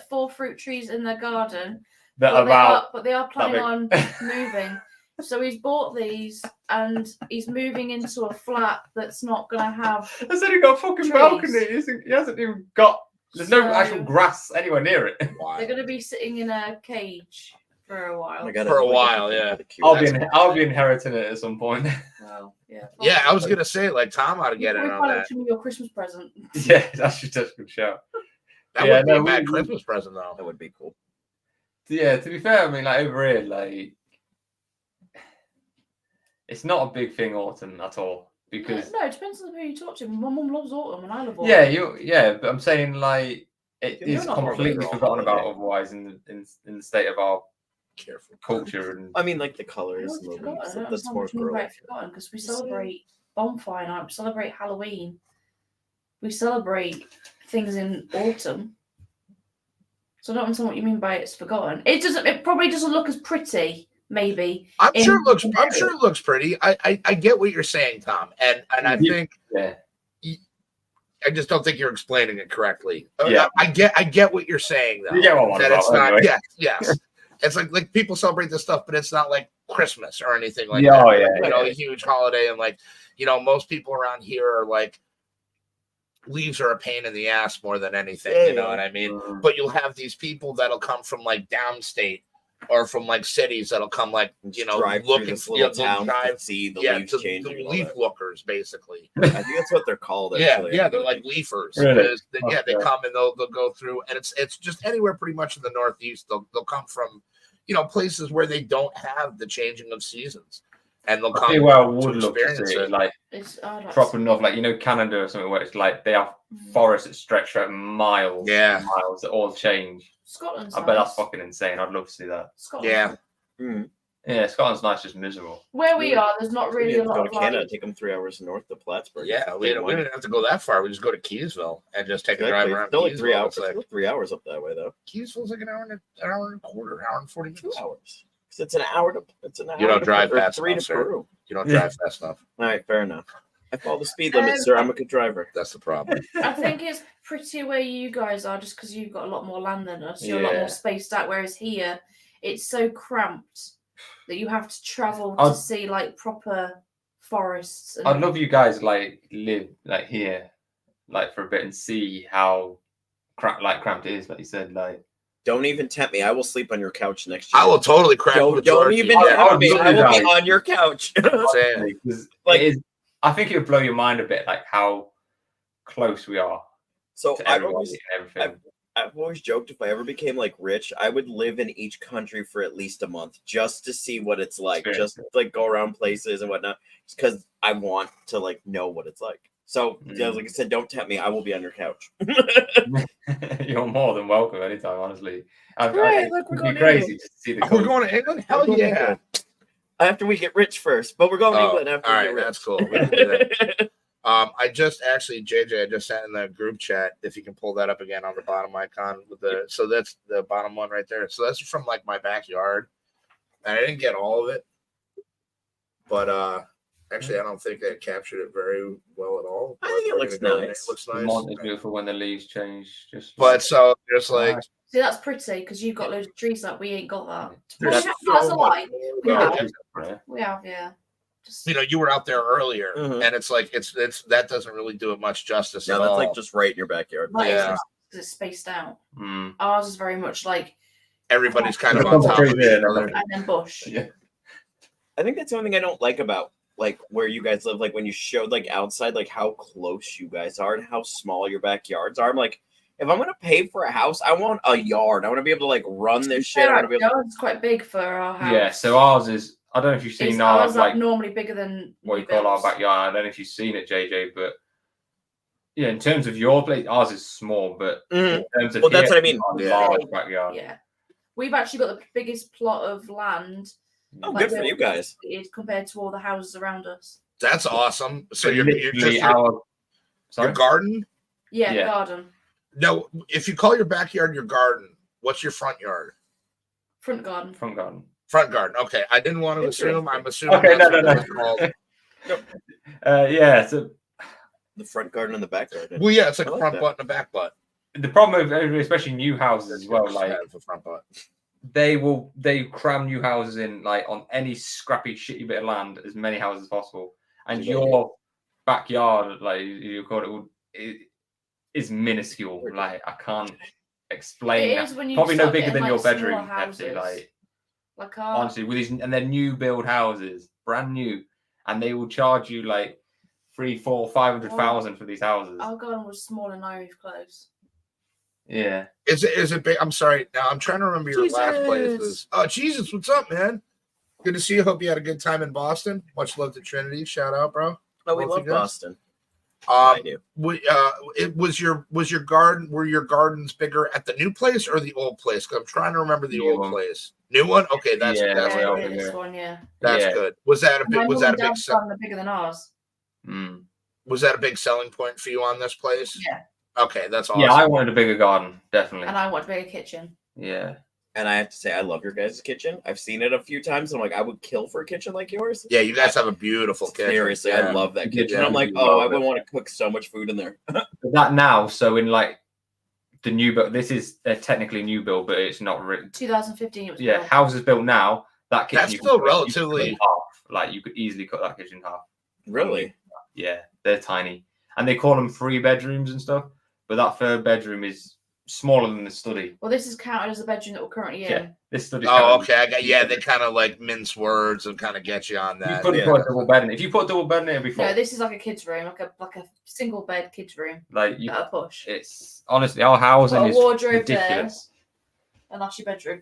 4 fruit trees in their garden, That but they are planning on moving. So he's bought these and he's moving into a flat that's not going to have. It's only got a fucking trees. balcony. He hasn't even got. There's no So actual grass anywhere near it. They're going to be sitting in a cage for a while. For a while, yeah. I'll be inheriting it at some point. Well, yeah. Yeah, I was gonna say like Tom ought to get in on that. Your Christmas present. Yeah, that's just a good shout. That would be a bad Christmas present though. That would be cool. Yeah, to be fair, I mean, like over here, like it's not a big thing autumn at all because no, it depends on who you talk to. My mum loves autumn and I love autumn. Yeah, but I'm saying like it is completely forgotten about otherwise in the state of our culture and I mean like the colors and the leaves. That's more forgotten because we celebrate bonfire night, we celebrate Halloween, we celebrate things in autumn. So I don't understand what you mean by it's forgotten. It probably doesn't look as pretty. Maybe I'm sure it looks pretty. I get what you're saying, Tom, and I think I just don't think you're explaining it correctly. Yeah, I get what you're saying though. You get what that it's not. Anyway. Yes. It's like people celebrate this stuff, but it's not like Christmas or anything like that. Oh yeah, you know, a huge holiday, and like most people around here are like leaves are a pain in the ass more than anything. You know what I mean? But you'll have these people that'll come from like downstate or from like cities that'll come like looking for the town to see the leaves change. The leaf lookers, basically. I think that's what they're called. Actually. Yeah, they're like leafers. Really? They come and they'll go through, and it's just anywhere pretty much in the Northeast. They'll come from places where they don't have the changing of seasons, and they'll come. Where I would love to see it, like proper north, like Canada or something, where it's like they have forests that stretch for miles, miles that all change. Scotland's I bet that's fucking insane. I'd love to see that. Scotland. Yeah, Scotland's nice, just miserable. Where we are, there's not really a lot go of to Canada, take them 3 hours north to Plattsburgh. Yeah, we don't have to go that far. We just go to Keysville and just take a drive around. Still like 3 hours. Like 3 hours up that way though. Keysville's like an hour and a quarter, hour and 40 minutes. 2 hours. Because it's an hour to. It's an hour. You don't drive fast 3 enough, to Peru. You don't drive fast enough. All right, fair enough. I follow the speed limit, sir. I'm a good driver. That's the problem. I think it's pretty where you guys are, just because you've got a lot more land than us. You're a lot more spaced out. Whereas here, it's so cramped that you have to travel to see like proper forests. I'd love you guys like live like here, like for a bit and see how cramped it is. Like you said, like. Don't even tempt me. I will sleep on your couch next year. I will totally crack. Don't even tempt me. I will be on your couch. Like, I think it would blow your mind a bit, like how close we are. So I've always joked if I ever became like rich, I would live in each country for at least a month just to see what it's like. Just like go around places and whatnot, because I want to like know what it's like. So, like I said, don't tempt me. I will be on your couch. You're more than welcome anytime, honestly. It'd be crazy to see the. We're going to England? Hell yeah! After we get rich first, but we're going to England after. All right, that's cool. We can do that. I just actually, JJ, I just sent in the group chat. If you can pull that up again on the bottom icon with so that's the bottom one right there. So that's from like my backyard, and I didn't get all of it, but actually, I don't think that captured it very well at all. I think it looks nice. It looks nice. The is beautiful when the leaves change. Just like. See, that's pretty because you've got loads of trees that we ain't got that. That's a lie. We have, yeah. You were out there earlier, and it's like it's that doesn't really do it much justice. No, that's like just right in your backyard. It's spaced out. Ours is very much like everybody's kind of on top of each other, and then bush. Yeah. I think that's the only thing I don't like about like where you guys live. Like when you showed like outside, like how close you guys are and how small your backyards are. I'm like, if I'm gonna pay for a house, I want a yard. I want to be able to like run this shit. It's quite big for our house. Yeah, so ours is. I don't know if you've seen ours like normally bigger than what we call our backyard. I don't know if you've seen it, JJ, but yeah, in terms of your place, ours is small, but in terms of that's what I mean. Large backyard. Yeah, we've actually got the biggest plot of land. Oh, good for you guys. Compared to all the houses around us. That's awesome. So you're just your garden? Yeah, garden. No, if you call your backyard your garden, what's your front yard? Front garden. Front garden. Okay, I didn't want to assume. I'm assuming. Okay, no. Yeah, so The front garden and the back garden. Well, yeah, it's like I a like front that. butt and a back butt. The problem with especially new houses as well, like a front butt. they cram new houses in like on any scrappy shitty bit of land, as many houses as possible, and your backyard, like you call it, is minuscule. Like I can't explain. It is when you Probably no start bigger getting, than like, your smaller bedroom, Hefty, houses. like Like honestly, with these and they're new build houses, brand new, and they will charge you like 300,000, 400,000, 500,000 for these houses. our garden was small and I moved close. Yeah. Is it big? I'm sorry. Now I'm trying to remember your last places. Oh, Jesus, what's up, man? Good to see you. Hope you had a good time in Boston. Much love to Trinity. Shout out, bro. Oh, we Both love you guys. Boston. I do. It was your garden. Were your gardens bigger at the new place or the old place? 'Cause I'm trying to remember the New old one. place. New one. Okay, that's Yeah, that's way good. over this there. one, yeah. That's Yeah. good. Was that a big? My Was mum that a and big? dad's garden are bigger than ours. Mm. Was that a big selling point for you on this place? Yeah. Okay, that's awesome. Yeah, I wanted a bigger garden, definitely. And I want a bigger kitchen. Yeah. And I have to say, I love your guys' kitchen. I've seen it a few times. And I'm like, I would kill for a kitchen like yours. Yeah, you guys have a beautiful kitchen. Seriously, Yeah. I love that Yeah, kitchen. I'm like, you oh, love I would it. want to cook so much food in there. That now, so in like the new build, this is technically new build, but it's not really. 2015 it was Yeah, built. houses built now. That kitchen That's you still could cut- you could relatively- cut in half. Like you could easily cut that kitchen in half. Really? Yeah, they're tiny, and they call them 3 bedrooms and stuff. But that 3rd bedroom is smaller than the study. Well, this is counted as the bedroom that we're currently in. Yeah, this study. Oh, okay. I got. Yeah, they kind of like mince words and kind of get you on You that. couldn't Yeah. put a double bed in. If you put a double bed in it, it'd be full. No, this is like a kid's room, like a single bed kid's room. Like you, At a push. it's honestly our housing Got a is wardrobe ridiculous. And that's your bedroom.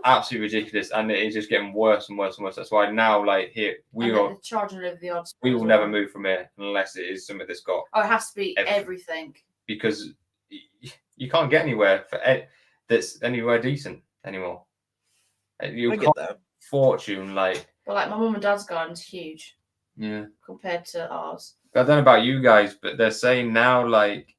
Absolutely ridiculous, and it is just getting worse and worse and worse. That's why now, like here, we And then will they're charging over the odds. we will never move from here unless it is something that's got Oh, it has to be Everything. everything. because you can't get anywhere that's anywhere decent anymore. You I cost get that. a fortune, like But like my mum and dad's garden's huge yeah. compared to ours. I don't know about you guys, but they're saying now, like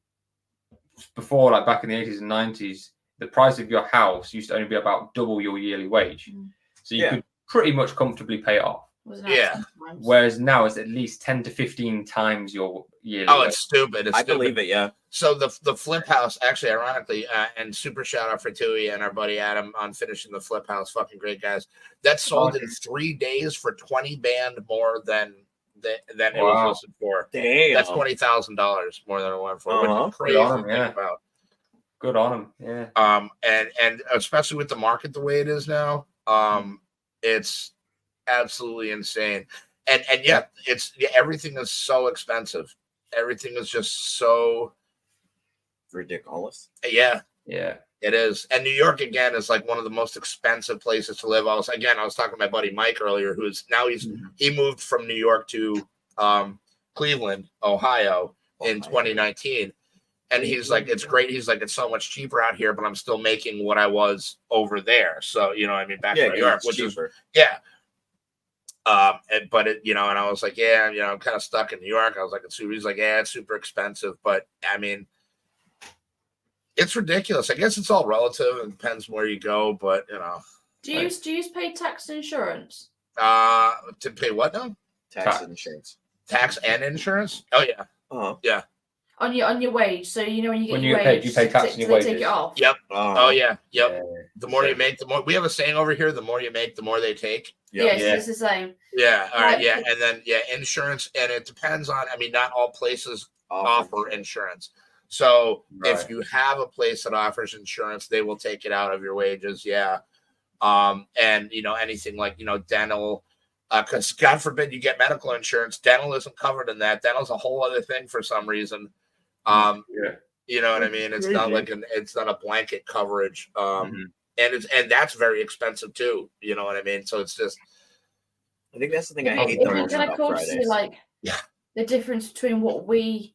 before, like back in the 80s and 90s, the price of your house used to only be about double your yearly wage, Mm. so you could pretty much comfortably pay it off. Wasn't it? Yeah. Sometimes. Whereas now it's at least 10 to 15 times your yearly Oh, wage. it's stupid. It's I stupid. believe it, yeah. So the flip house, actually, ironically, and super shout out for Tui and our buddy Adam on finishing the flip house. Fucking great guys. That sold in 3 days for 20 band more than it was Wow. listed for. Damn. That's $20,000 more than it went for. Which Uh-huh. is crazy Good on to 'em, think yeah. about. Good on them, yeah. And especially with the market the way it is now, it's absolutely insane. And yeah, everything is so expensive. Everything is just so ridiculous. yeah. Yeah. It is. And New York, again, is like one of the most expensive places to live. I was talking to my buddy Mike earlier, who's now he moved from New York to Cleveland, Ohio in 2019. And he's like, it's great. He's like, it's so much cheaper out here, but I'm still making what I was over there. So, you know what I mean? Back to New York, which is, yeah. But and I was like, yeah, I'm kind of stuck in New York. I was like, he's like, yeah, it's super expensive. But I mean, it's ridiculous. I guess it's all relative. It depends where you go, but Do you pay tax and insurance? to pay what now? Tax and insurance. Tax and insurance? Oh yeah. Uh-huh. Yeah. On your wage. So when you get When your you get paid, wage, you pay tax on your they take wages. it off. Yep. Uh-huh. Oh yeah. Yep. Yeah. The more you make, the more we have a saying over here, the more you make, the more they take. Yes, Yeah. it's the same. Yeah. All right. Right. Yeah. And then insurance, and it depends on, not all places offer insurance. So if Right. you have a place that offers insurance, they will take it out of your wages. Yeah. And anything like, dental, because God forbid you get medical insurance, dental isn't covered in that. Dental's a whole other thing for some reason. Yeah. You know what I mean? It's not like it's not a blanket coverage. And that's very expensive too. You know what I mean? So it's just, I think that's the thing I If hate you the most can about of see Fridays. like Yeah. the difference between what we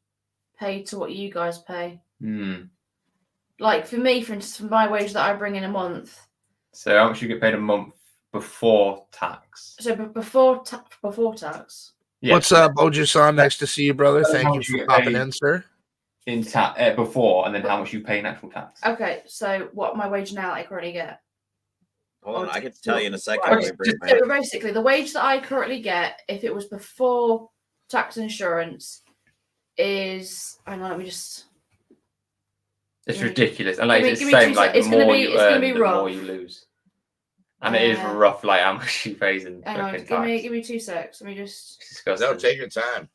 pay to what you guys pay. Mm. Like for me, for instance, for my wage that I bring in a month. So how much you get paid a month before tax? So before tax. Yeah. What's up, Oju-san? Nice to see you, brother. How Thank you much you for get popping paid? in, sir. In before, and then how much you pay in actual tax? Okay, so what my wage now I currently get. Hold on, I can tell you in a second. Right. Let me bring it So back. basically, the wage that I currently get, if it was before tax and insurance, is. Hang on, let me just. It's Give me- ridiculous. And like give me- it's give the me same, two like sec- the more you it's gonna earn, be the rough. more you lose. And it is rough, like how much she pays in Hang on, fucking give tax. me 2 secs. Let me just. It's disgusting. No, take your time.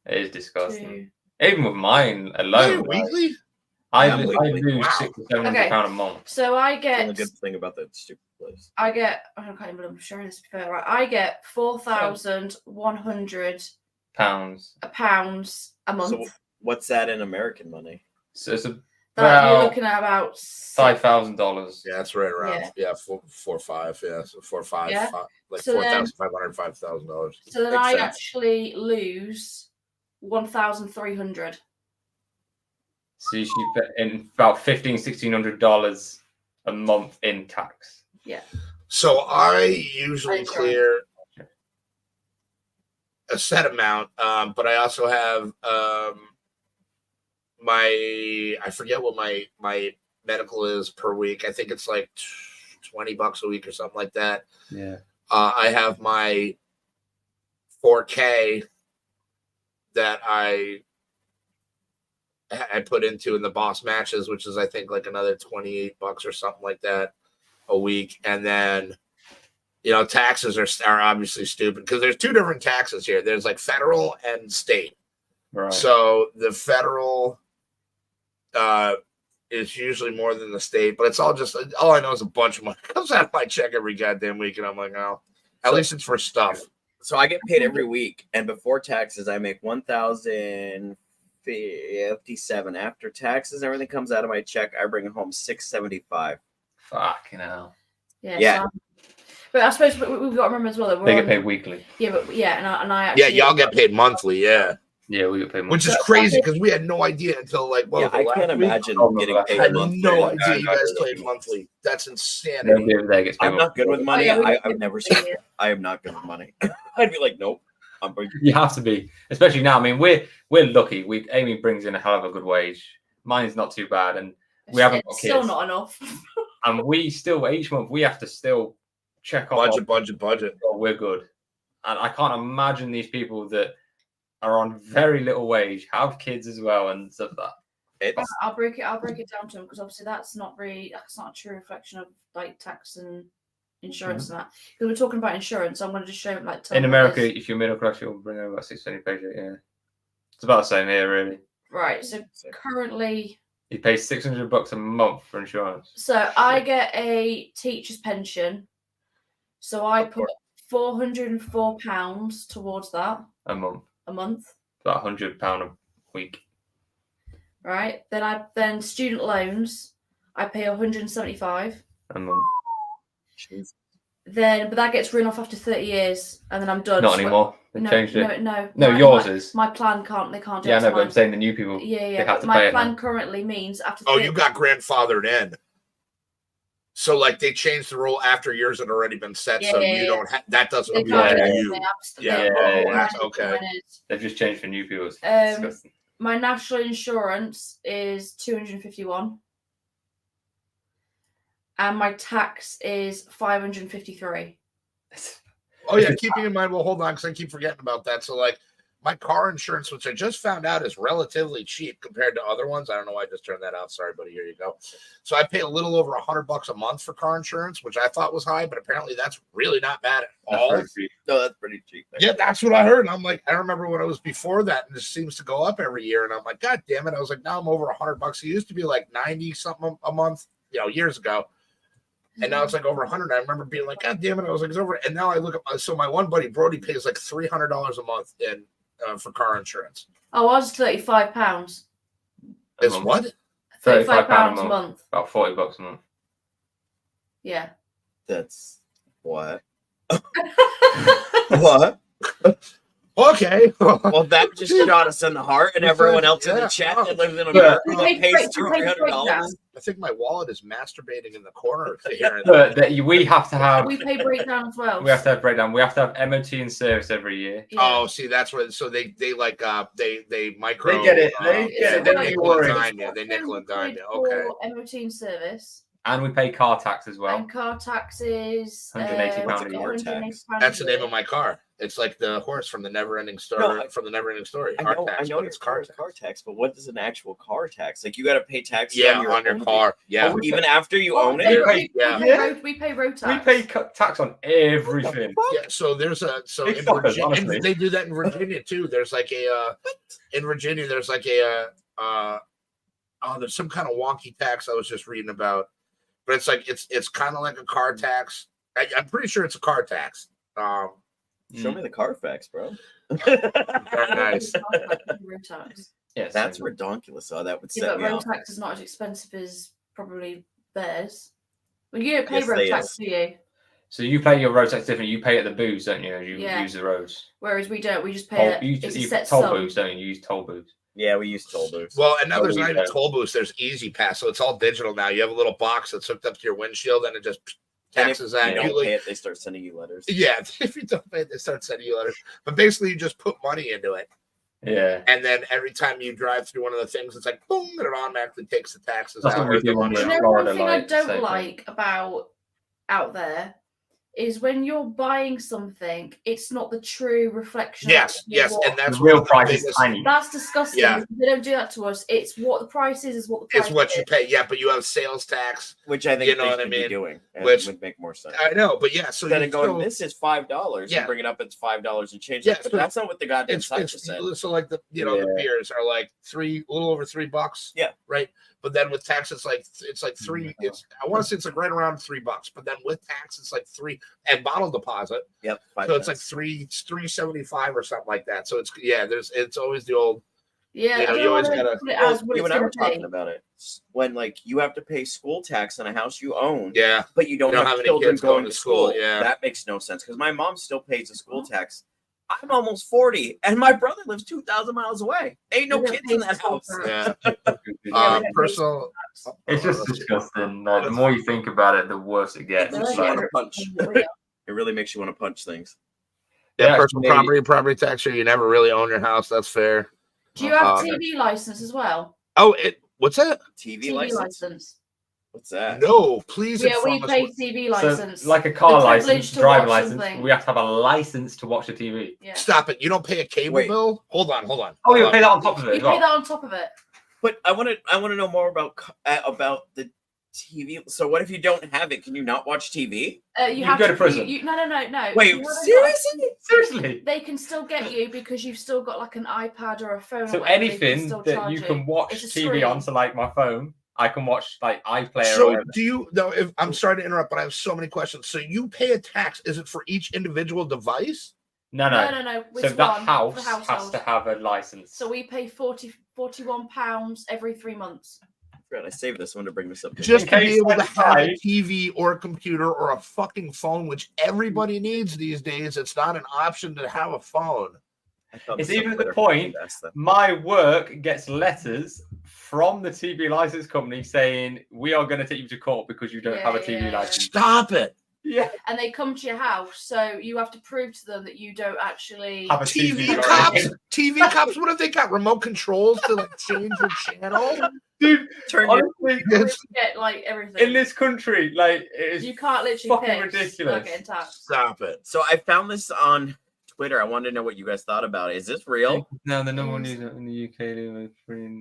It is disgusting. 2. Even with mine Yeah, alone, like, weekly? I Yeah, lose weekly. Wow. £600 to £700 a month. So I That's the only get. good thing about that stupid place. I get. I can't even remember sharing this before. Right, I get £4,100 Pounds. a month. So what's that in American money? So it's that about you're looking at about $5,000. Yeah, that's right around. Yeah, 4 or 5. Yeah, so 4 or 5. Yeah. Like So then- $4,500, $5,000. So then Makes I sense. actually lose 1,300. So you should put in about $1,500-$1,600 a month in tax. So I usually Insurance. clear a set amount, but I also have I forget what my medical is per week. I think it's like $20 a week or something like that. Yeah. I have my 4K that I put into in the boss matches, which is I think like another $28 or something like that a week. And then, taxes are obviously stupid because there's 2 different taxes here. There's like federal and state. Right. So the federal is usually more than the state, but it's all I know is a bunch of money comes out of my check every goddamn week, and I'm like, oh, at least it's for stuff. So I get paid every week, and before taxes, I make $1,057. After taxes, everything comes out of my check. I bring home $675. Fucking hell. Yeah. So, but I suppose we've got to remember as well that we're They get on- paid weekly. Yeah, but and I Yeah, actually, y'all get paid monthly, yeah, Yeah, we get paid monthly. which is crazy because we had no idea until like Yeah, I last can't week? imagine Oh, getting I paid I had monthly. no idea you no, guys no, played no. monthly. That's Nobody insanity. over there gets paid I'm not good with money. yeah, we I get would never paid, say yeah. I am not good with money. I'd be like, nope. I'm bringing You have to be, especially now. I mean, we're lucky. Amy brings in a hell of a good wage. Mine is not too bad, and we haven't got It's still kids. not enough. and we still each month we have to still check off. Budget. We're good, and I can't imagine these people that are on very little wage have kids as well and stuff like that. it's I'll break it down to them because obviously that's not a true reflection of like tax and insurance and that. Because we're talking about insurance, I'm going to just show like tell In them what America, it is. if you're middle class, you'll bring over about $620 paycheck. Yeah, it's about the same here, really. Right. So currently, You pay $600 a month for insurance. so I get a teacher's pension. So I put £404 towards that A month, a month. about £100 a week. Right. Then student loans, I pay 175. A month. But that gets written off after 30 years, and then I'm done. Not So- anymore. They No, changed it. no. No, yours is. My plan can't. They can't do Yeah, I it. know, to but I'm mine. saying the new people. Yeah. they have But to my pay it plan now. currently means after. Oh, 30 you got grandfathered in. So like they changed the rule after yours had already been set, so Yeah. you don't have that doesn't They apply can't to do you. anything. Yeah, yeah, that's okay. They've just changed for new people. It's Um, disgusting. My national insurance is 251, and my tax is 553. Oh yeah, keeping in mind. Well, hold on, because I keep forgetting about that. So like my car insurance, which I just found out is relatively cheap compared to other ones. I don't know why I just turned that out. Sorry, buddy. Here you go. So I pay a little over $100 a month for car insurance, which I thought was high, but apparently that's really not bad at That's all. very cheap. no, that's pretty cheap. Yeah, that's what I heard. And I'm like, I remember when it was before that, and it seems to go up every year. And I'm like, God damn it. I was like, now I'm over $100. It used to be like 90 something a month, years ago. And now it's like over 100. I remember being like, God damn it. I was like, it's over. And now I look at so my one buddy, Brody, pays like $300 a month in for car insurance. Oh, I was £35. A Is month. what? £35 a month. About $40 a month. Yeah. That's what? What? Okay. Well, that just shot us in the heart, and everyone else in Yeah. the chat that lives in Yeah. America pays $300. I think my wallet is masturbating in the corner here. And But we have to have. We pay breakdown as well. We have to have breakdown. We have to have MOT and service every year. Yeah. Oh, see, that's what. So they like they micro. They get it. They get it. They Don't nickel worry. and dime you. They nickel and dime you. Okay. For MOT and service, And we pay car tax as well. And car taxes. £180 What's a car tax? That's the name of my car. It's like the horse from the Never-Ending Story. No, from the Never-Ending Story. I Car know, tax, I know but it's car car tax, but what is an actual car tax? Like you got to pay taxes Yeah, on your own car. Yeah. Oh, even after you Oh, own we it. pay- Yeah. we pay road We tax. pay tax on everything. Yeah, so there's a Big in fuckers, Virginia, honestly. and they do that in Virginia too. There's like a in Virginia, there's like a there's some kind of wonky tax I was just reading about, but it's like it's kind of like a car tax. I'm pretty sure it's a car tax. Show me the Carfax, bro. Very nice. Road tax. Yes, That's redonkulous. Oh, that would Yeah, set but me road off. tax is not as expensive as probably theirs. Well, you don't pay Yes, road they tax, is. do you? So you pay your road tax different. You pay at the booths, don't you? As you Yeah. use the roads. Whereas we don't. We just pay Toll, it. you It's a you set toll sum. booths, don't you? You use toll booths. Yeah, we use toll booths. Well, and now there's Oh, not even yeah. toll booths. There's Easy Pass, so it's all digital now. You have a little box that's hooked up to your windshield, and it just And taxes if that. you You don't like- pay it, they start sending you letters. Yeah, if you don't pay it, they start sending you letters. But basically, you just put money into it. Yeah. And then every time you drive through one of the things, it's like boom, and it automatically takes the taxes That's out. what we or the do when money we're You out. know, one Florida, thing I like, don't same thing. like about out there is when you're buying something, it's not the true reflection. Yes, of yes, what- and that's The real one of the price is biggest- tiny. that's disgusting. Yeah. They don't do that to us. It's what the price is what the price It's what is. you pay. Yeah, but you have sales tax. Which I think You know they what I should be mean? doing. And Which- it would make more sense. I know, but yeah, so Instead you of going, still- this is $5. Yeah. You bring it up, it's $5 and change Yeah, it. But so that's not what the goddamn it's sign just said. so like the the Yeah. beers are like a little over $3. Yeah. Right. But then with tax, it's like three. It's I want to say it's like right around $3. But then with tax, it's like $3 and bottle deposit. Yep. So it's like $3.75 or something like that. So it's always the old. Yeah, You know, I you don't always wanna gotta- put it Well, as what you it's and I were gonna be. talking about it when like you have to pay school tax on a house you own, Yeah. but you don't, You don't have have any children kids going going to to school, school. yeah. That makes no sense because my mom still pays a school tax. I'm almost 40, and my brother lives 2,000 miles away. Ain't no We don't kids pay in that school house. tax. Yeah. we don't pay Personal. It's just disgusting. Like, the more you think about it, the worse it gets. It They're makes It's you like, want to punch. Yeah. It really makes you want to punch things. Yeah, Yeah, personal actually- property tax. Or you never really own your house. That's fair. Do you have Uh, TV license as well? Oh, what's that? TV, TV license? license. What's that? No, please. Yeah, we inform us pay what- TV so, license. like a car The privilege license, to driving watch license, something. we have to have a license to watch the TV. Yeah. Stop it! You don't pay a cable Wait. bill. Hold on. Oh, you Hold pay on. that on top of it. You as well. pay that on top of it. But I want to know more about the TV. So what if you don't have it? Can you not watch TV? You You have go to prison. No. Wait, You haven't got- seriously? Seriously. They can still get you because you've still got like an iPad or a phone. So or whatever, they can anything still that charge you can watch It's a TV screen. on, so like my phone, I can watch like iPlayer or So whatever. do you? No, if I'm sorry to interrupt, but I have so many questions. So you pay a tax? Is it for each individual device? No. No. So Which that one? house For has household. to have a license. So we pay £41 every 3 months. I saved this one to bring this up. Just to be case able to have a I- TV or a computer or a fucking phone, which everybody needs these days. It's not an option to have a phone. I found It's this on even at the Twitter. point- That's the- My work gets letters from the TV license company saying we are going to take you to court because you don't have a TV Yeah. license. Stop it. Yeah, And they come to your house, so you have to prove to them that you don't actually. have a TV TV, cops. TV cops. What if they got remote controls to like change the channel? dude. Turn your Honestly, Yes. Get like everything. in this country, like it is you can't literally fucking piss ridiculous. without getting taxed. Stop it. So I found this on Twitter. I wanted to know what you guys thought about it. Is this real? No, the number one Is- news in the UK.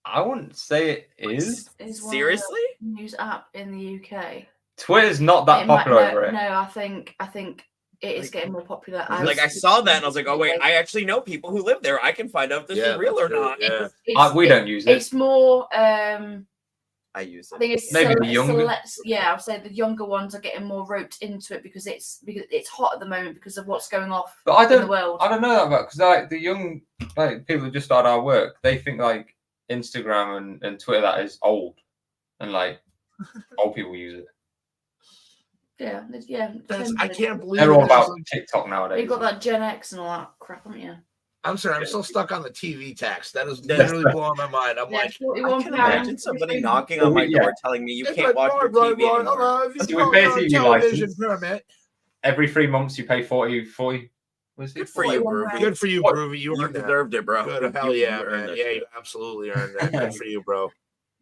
I wouldn't say it is. It's one of the Seriously? news app in the UK. Twitter's not that It might- popular no, over it. No, I think it is getting more popular. Like I saw that and I was like, oh wait, I actually know people who live there. I can find out if this is real or that's not. true, It's- We don't use it. It's more. I use I it. think it's Maybe the younger- yeah, I would say the younger ones are getting more roped into it because it's hot at the moment because of what's going off But I in the don't. world. I don't know that about because like the young like people who just started our work, they think like Instagram and Twitter that is old, and like old people use it. Yeah, yeah. I can't believe They're all there's about like- TikTok nowadays. You've got that Gen X and all that crap, haven't you? I'm sorry, I'm still stuck on the TV tax. That is That's- literally blowing my mind. I'm Yeah, like, I £41. can imagine somebody knocking on my Yeah. door telling me you it's can't like, watch your right, TV right, anymore. right, if you So we don't pay a have TV television license. permit. Every 3 months you pay 40. What is it? Good for you, £41. Groovy. Good for you, What? Groovy. You You earned that. deserved it, bro. Good, hell You yeah, earned man. that Yeah, shit. you absolutely earned that. Good for you, bro.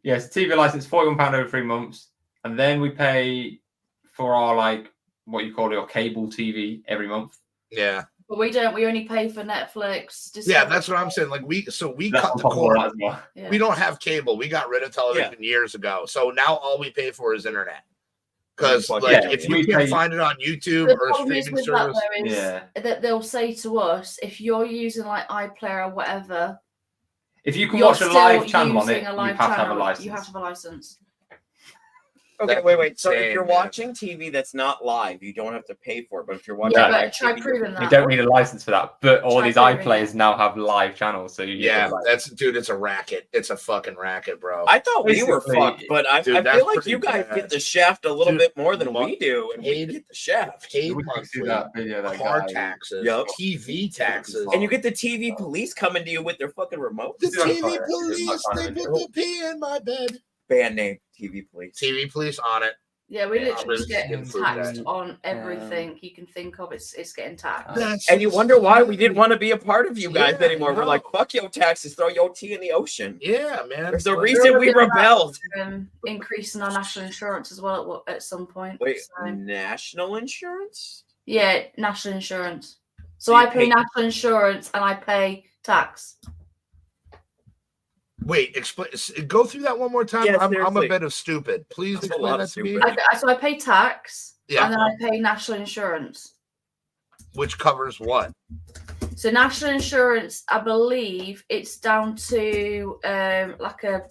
Yes, TV license, £41 over 3 months, and then we pay for our what you call your cable TV every month. Yeah. But we don't. We only pay for Netflix. Yeah, that's what I'm saying. Like we That's cut the on top of cord. that as well. Yeah. We don't have cable. We got rid of television years ago. So now all we pay for is internet. Because if you can't find it on YouTube The or a problem is streaming with service, that, though, is that they'll say to us, if you're using like iPlayer or whatever, if you can you're watch a still live channel on it, using you a live have to have a channel, license. You have to have a license. Okay, That's wait. So if insane, you're man. watching TV that's not live, you don't have to pay for it. But if you're watching Yeah, live but try TV, proving You that. don't need a license for that, but all Try these proving iPlayers it. now have live channels, so you need yeah, a license. that's dude. It's a racket. It's a fucking racket, bro. I thought we were Basically, fucked, but I dude, that's feel like pretty you guys bad. get the shaft a little Dude, bit more than mo- we do, and we paid- get the shaft. paid We can see monthly, that video, that car guy. taxes, Yup. TV taxes, And you get the TV police coming to you with their fucking remote. the It's not TV fire. It's police. not They fire. put the pee in my bed. Band name TV police. TV police on it. Yeah, we Yeah, literally just get really taxed good. on everything you can think of. It's getting taxed. That's And you wonder why we didn't want to be a part of you guys Yeah, anymore. We're no. like, fuck your taxes, throw your tea in the ocean. Yeah, man. There's a But reason we Remember that, rebelled. Increasing our national insurance as well at some point. Wait, So, national insurance? yeah, national insurance. So So you I pay pay- national insurance and I pay tax. Wait, explain. Go through that one more time. Yeah, I'm a seriously. bit of stupid. Please That's a explain lot that of to me. stupid. So I pay tax Yeah. and then I pay national insurance. Which covers what? So national insurance, I believe it's down to like a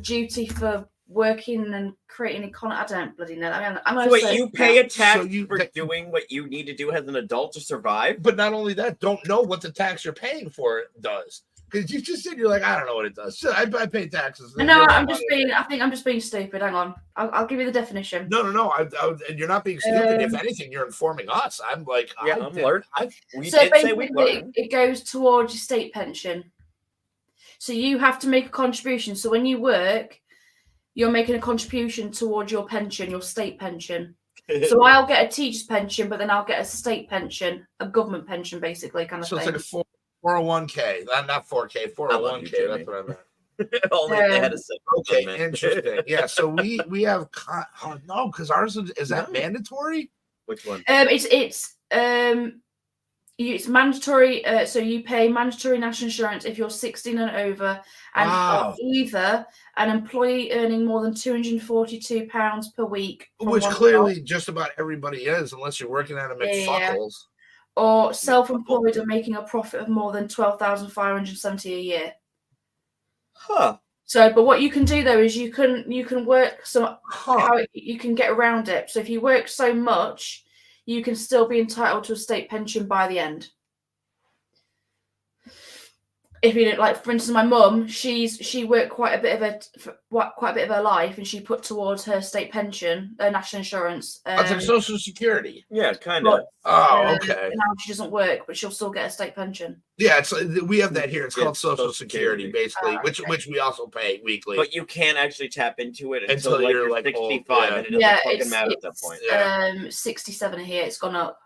duty for working and creating economy. I don't bloody know. I mean, I'm So gonna wait, say you pay a tax So you- for doing what you need to do as an adult to survive? But not only that, don't know what the tax you're paying for it does. Because you just said you're like, I don't know what it does. So I pay taxes. No, I think I'm just being stupid. Hang on, I'll give you the definition. No. And you're not being stupid. If anything, you're informing us. I'm like, Yeah, I I'm did- learning. I- We So did say we basically, learned. it goes towards your state pension. So you have to make a contribution. So when you work, you're making a contribution towards your pension, your state pension. So I'll get a teacher's pension, but then I'll get a state pension, a government pension, basically, kind of So it's thing. like a 401k, not 4K, 401k. Jimmy. That's what I meant. Only if they had a separate Okay, payment. interesting. Yeah, so we have no, because ours is that No. mandatory? Which one? It's mandatory. So you pay mandatory national insurance if you're 16 and over, and Wow. either an employee earning more than £242 per week, from Which one clearly just about everybody is, unless you're working at a Yeah. McFuckles. or self-employed and making a profit of more than 12,570 a year. Huh. So, but what you can do though is you can work some Huh. you can get around it. So if you work so much, you can still be entitled to a state pension by the end. If you don't, like, for instance, my mum, she worked quite a bit of her life, and she put towards her state pension, national insurance. That's like Social Security. Yeah, kind of. but, Oh, okay. now she doesn't work, but she'll still get a state pension. Yeah, it's we have that here. It's Yeah, called Social Social Security, Security. basically, Ah, which we also pay weekly. But you can't actually tap into it Until until like you're, you're like, old, 65, yeah. and it doesn't Yeah, fucking it's matter at that point. Yeah. 67 here. It's gone up.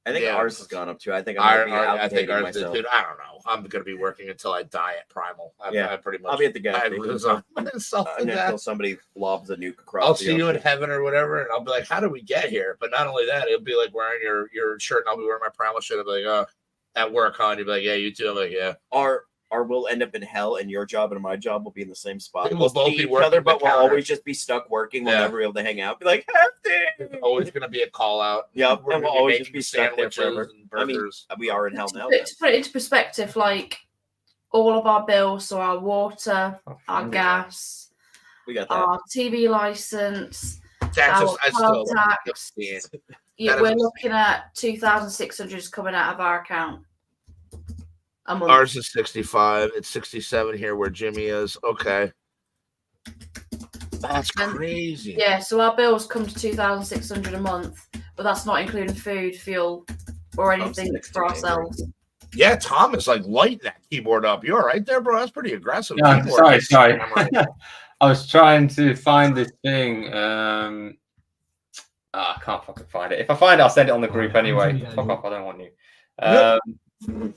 I think Yeah. ours has gone up too. I think I'm gonna be I think outdating ours did, myself. dude. I don't know. I'm gonna be working until I die at Primal. Yeah. I pretty much. I'll be at the gas I station lose on myself with that. until somebody lobs a nuke across I'll the see you in ocean. heaven or whatever, and I'll be like, "How did we get here?" But not only that, it'll be like wearing your shirt, and I'll be wearing my Primal shirt. I'll be like, "Oh, at work, huh?" And you'll be like, "Yeah, you too." I'm like, "Yeah." Or we'll end up in hell, and your job and my job will be in the same spot. We'll We'll both see be each working other, the but we'll counter. always just be stuck working. We'll Yeah. never be able to hang out. Be like, Hefty! Always gonna be a call out. Yep, We're and we'll gonna be always making just be stuck there sandwiches forever. and I mean, burgers. we are in hell now. To put it into perspective, like all of our bills, so our water, our gas, We got that. our TV license, That's our just I car still tax, yeah. yeah, That we're is- looking at 2,600 coming out of our account a month. Ours is 65. It's 67 here where Jimmy is. Okay. That's And- crazy. Yeah, so our bills come to 2,600 a month, but that's not including food, fuel, or anything for ourselves. Yeah, Tom is like lighting that keyboard up. You all right there, bro? That's pretty aggressive. No, keyboard. sorry. I was trying to find this thing. I can't fucking find it. If I find it, I'll send it on the group anyway. Fuck off, I don't want you.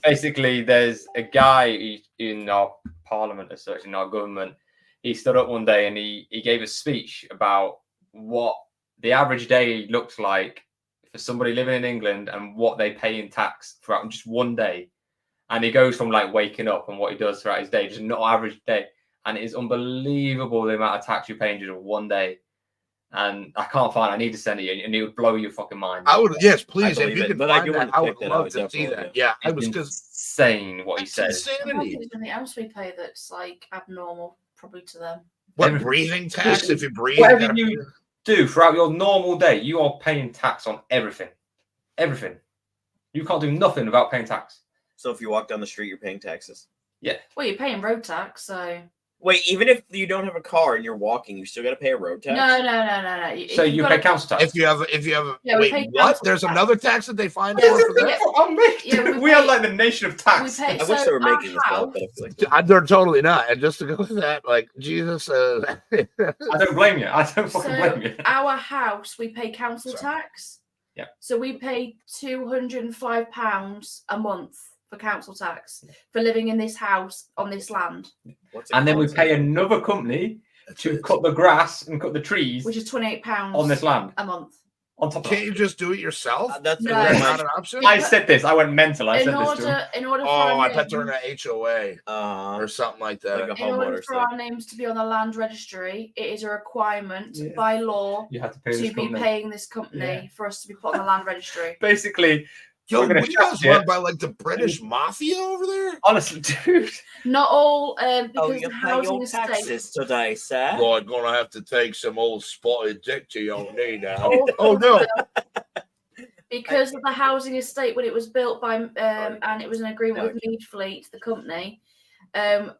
Basically, there's a guy in our parliament, as such, in our government. he stood up one day and he gave a speech about what the average day looks like for somebody living in England and what they pay in tax throughout just one day. And he goes from like waking up and what he does throughout his day, just not average day. And it is unbelievable the amount of tax you pay in just one day. And I can't find. I need to send it you, and it would blow your fucking mind. I would, yes, please. I If you believe it, could but I find do that, want to I would check that love out, to see definitely, that. Yeah, I It's was because insane what he it's says. I don't think insanity. there's anything else we pay that's like abnormal, probably to them. What Everything. breathing tax? If you breathe, Whatever gotta- you do throughout your normal day, you are paying tax on everything. Everything. You can't do nothing without paying tax. So if you walk down the street, you're paying taxes. Yeah. Well, you're paying road tax, so Wait, even if you don't have a car and you're walking, you still got to pay a road tax? no. So you pay council tax. if you have, Yeah, we wait, pay what? council There's tax. another tax that they find Yeah, for that. Yeah, we are like the nation of tax. We pay. I wish so they were our making this house, up, but I feel like They're totally not. And just to go with that, like Jesus, I don't blame you. I don't fucking blame you. our house, we pay council tax. Yeah. So we pay £205 a month for council tax for living in this house on this land, what's it And then we called? pay another company to cut the grass and cut the trees which is £28 on this land. a month. On top of Can't you that. just do it yourself? That's No. Is that very not much. an option? I said this. I went mental. I In said this to him. order for Oh, our I names, thought they're in an HOA or something like that. Like a in order homeowner's for thing. our names to be on the land registry, it is a requirement Yeah. by law You have to pay to this be company. paying this company for us to be put on the land registry. Basically, Yo, we're gonna what do you guys charge you. run by like the British mafia over there? Honestly, dude. Not all, because Oh, you the pay housing your estate. taxes today, sir. Lord, gonna have to take some old spotted dick to your knee now. Also, Oh no! because of the housing estate when it was built by and it was an agreement with Meadfleet, the company,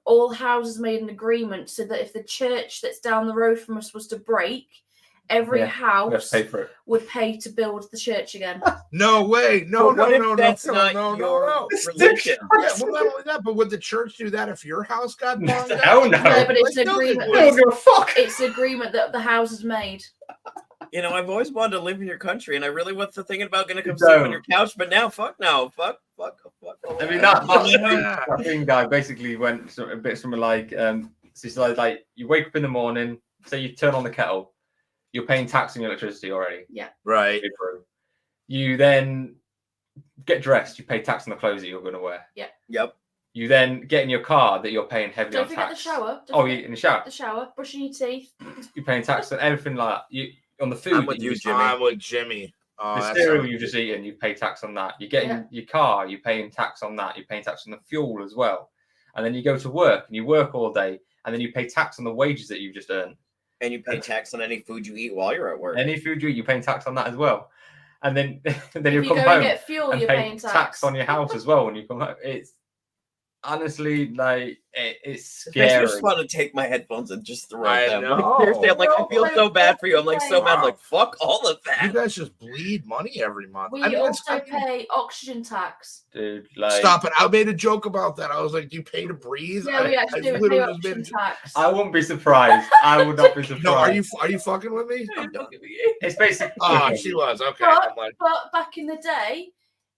all houses made an agreement so that if the church that's down the road from us was to break, every Yeah, We have house to pay for it. would pay to build the church again. No way! No, But what if no, no, that's no, not no, your no, no. religion? Yeah, well, not only that, but would the church do that if your house got burned down? Hell no. No, but it's Like, an no, they agreement. wouldn't. I don't give a fuck. It's an agreement that the house has made. You know, I've always wanted to live in your country, and I really was thinking about going to come You sleep on don't. your couch, but now, fuck no. Fuck. I mean, that Yeah. thing guy basically went a bit something like, so it's like you wake up in the morning, say you turn on the kettle, you're paying tax on your electricity already. Right. You then get dressed, you pay tax on the clothes that you're going to wear. Yep. You then get in your car that you're paying heavily Don't on forget tax. the shower. Oh, you in the shower. The shower, brushing your teeth. You're paying tax on everything like that. You on the food. I'm with that you, just- Jimmy. I'm with Jimmy. Oh, The that cereal sounds- you've just eaten, you pay tax on that. You get Yeah. in your car, you're paying tax on that. You're paying tax on the fuel as well. And then you go to work and you work all day, and then you pay tax on the wages that you've just earned. And you pay tax on any food you eat while you're at work. Any food you eat, you're paying tax on that as well. And then then If you you come go home and get fuel, and you're pay paying tax on your house as well when you come home. It's honestly like it's It makes me scary. just want to take my headphones and just throw I them. know. Like, seriously, I'm like, I feel so bad for you. I'm like, so mad. I'm like, fuck all of You that. guys just bleed money every month. We I mean, it's- also pay oxygen tax. Dude, like Stop it! I made a joke about that. I was like, "Do you pay to breathe?" Yeah, we I actually do. We pay literally just made oxygen a- tax. I wouldn't be surprised. I would not be surprised. No, are you fucking with me? It's basically Oh, she was okay. But- I'm like, But back in the day,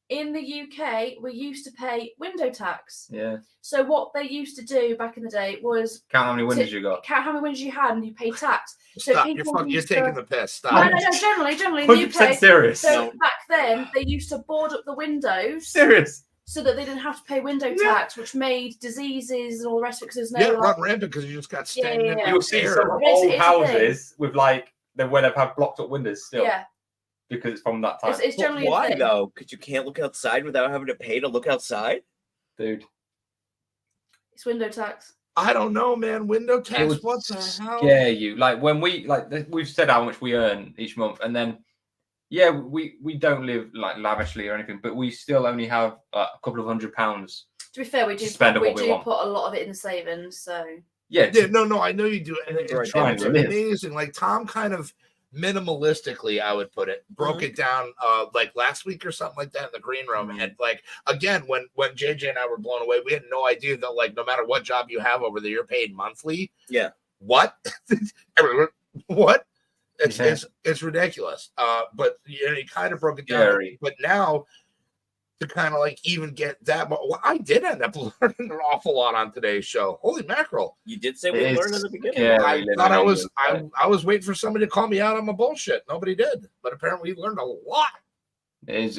in the UK, we used to pay window tax. yeah. So what they used to do back in the day was Count how many windows you got. count how many windows you had and you pay tax. So stop! You're people fucking. You're used to- taking the piss. Stop. No, generally in the 100% UK. serious. So back then, they used to board up the windows Serious. so that they didn't have to pay window Yeah. tax, which made diseases and all the rest of it because there's Yeah, no like, run rampant because you just got Yeah, stagnant. yeah. You'll see air. some Yes, old it is a thing. houses with like where they've had blocked up windows still yeah. because it's from that time. It's But generally a why thing. though? Because you can't look outside without having to pay to look outside. Dude, It's window tax. I don't know, man. Window it tax. would What the hell? scare you. Like when we've said how much we earn each month, and then yeah, we don't live like lavishly or anything, but we still only have a couple of £100. To be fair, we do Spend put, we what we do want. put a lot of it in the savings. So Yeah, Yeah, no, I know you do. And it's Right, trying it's to live. amazing. Like Tom kind of minimalistically, I would put it, broke it down like last week or something like that in the green room. And like again, when JJ and I were blown away, we had no idea that like no matter what job you have over there, you're paid monthly. Yeah. What? What? It's Yeah. it's ridiculous. But you know, he kind of broke it down. Scary. But now to kind of like even get that. Well, I did end up learning an awful lot on today's show. Holy mackerel! You did say we learned in the beginning. I thought I was waiting for somebody to call me out on my bullshit. Nobody did, but apparently we learned a lot. And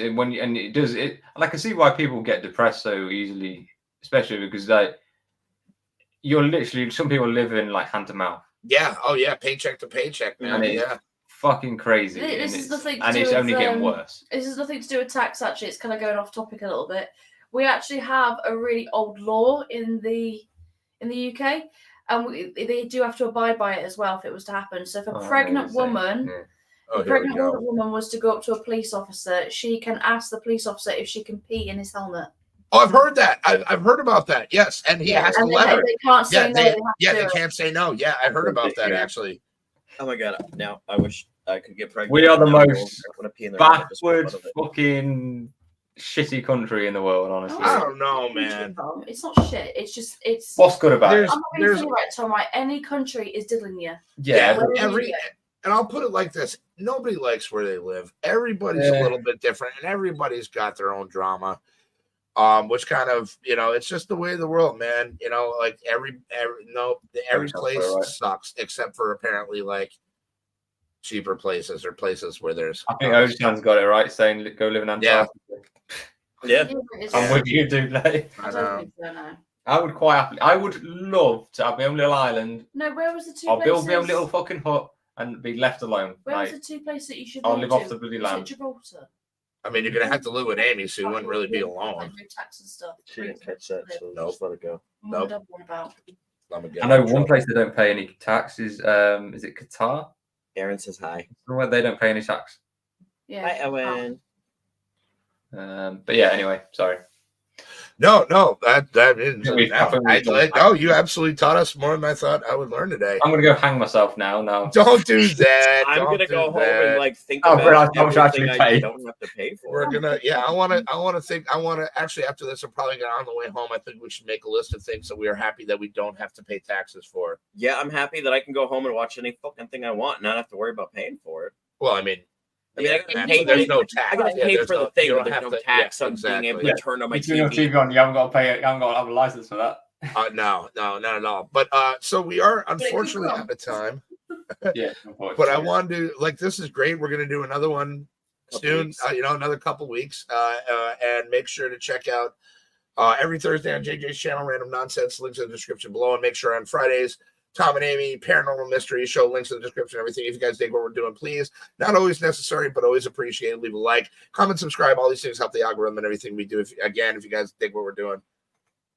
I can see why people get depressed so easily, especially because like you're literally some people live in like hand to mouth. Yeah. Oh yeah. Paycheck to paycheck, man. And it's fucking crazy. This is nothing to and do it's with, only getting worse. This has nothing to do with tax. Actually, it's kind of going off topic a little bit. We actually have a really old law in the UK, and they do have to abide by it as well if it was to happen. So if a pregnant woman. Yeah. A pregnant woman was to go up to a police officer, she can ask the police officer if she can pee in his helmet. Oh, I've heard that. I've heard about that. Yes, and he has to let her. They can't say no. They can't say no. Yeah, I heard about that actually. Oh my god! Now I wish I could get pregnant. We are the most backward fucking shitty country in the world, honestly. I don't know, man. It's not shit. It's just What's good about it? I'm not being funny, right, Tom? Right? Any country is diddling you. Yeah, and I'll put it like this: nobody likes where they live. Everybody's a little bit different, and everybody's got their own drama. Which kind of, it's just the way of the world, man. Like every place sucks except for apparently like cheaper places or places where there's. I think Ocean's got it right, saying go live in Antarctica. Yeah. I'm with you, dude. Like, I don't think so, no. I would quite happily. I would love to have my own little island. No, where was the two? I'll build my own little fucking hut and be left alone. Where was the two places that you should? I'll live off the bloody land. Gibraltar. I mean, you're gonna have to live with Amy, so you wouldn't really be alone. Like tax and stuff. She didn't catch that, so nope. just let it go. Nope. I know one place they don't pay any tax is it Qatar? Aaron says hi. Where they don't pay any tax. Yeah. Hi, Owen. But yeah, anyway, sorry. No, you absolutely taught us more than I thought I would learn today. I'm gonna go hang myself now. No, don't do that. I'm gonna go home and like think about everything I don't have to pay for. We're gonna, I want to actually after this, I'm probably gonna on the way home. I think we should make a list of things that we are happy that we don't have to pay taxes for. Yeah, I'm happy that I can go home and watch any fucking thing I want, and not have to worry about paying for it. Well, I mean, I gotta pay. There's no tax. I gotta pay for the thing, but there's no tax on exactly. being able to turn on my TV. TV on, you haven't got to pay it. You haven't got to have a license for that. No, not at all. But so we are unfortunately out of time. Yeah, but I wanted to this is great. We're gonna do another one soon. Another couple weeks. And make sure to check out every Thursday on JJ's channel, Random Nonsense. Links in the description below, and make sure on Fridays. Tom and Amy, Paranormal Mystery Show, links in the description, everything. If you guys dig what we're doing, please. Not always necessary, but always appreciated. Leave a like, comment, subscribe. All these things help the algorithm and everything we do. If you guys dig what we're doing,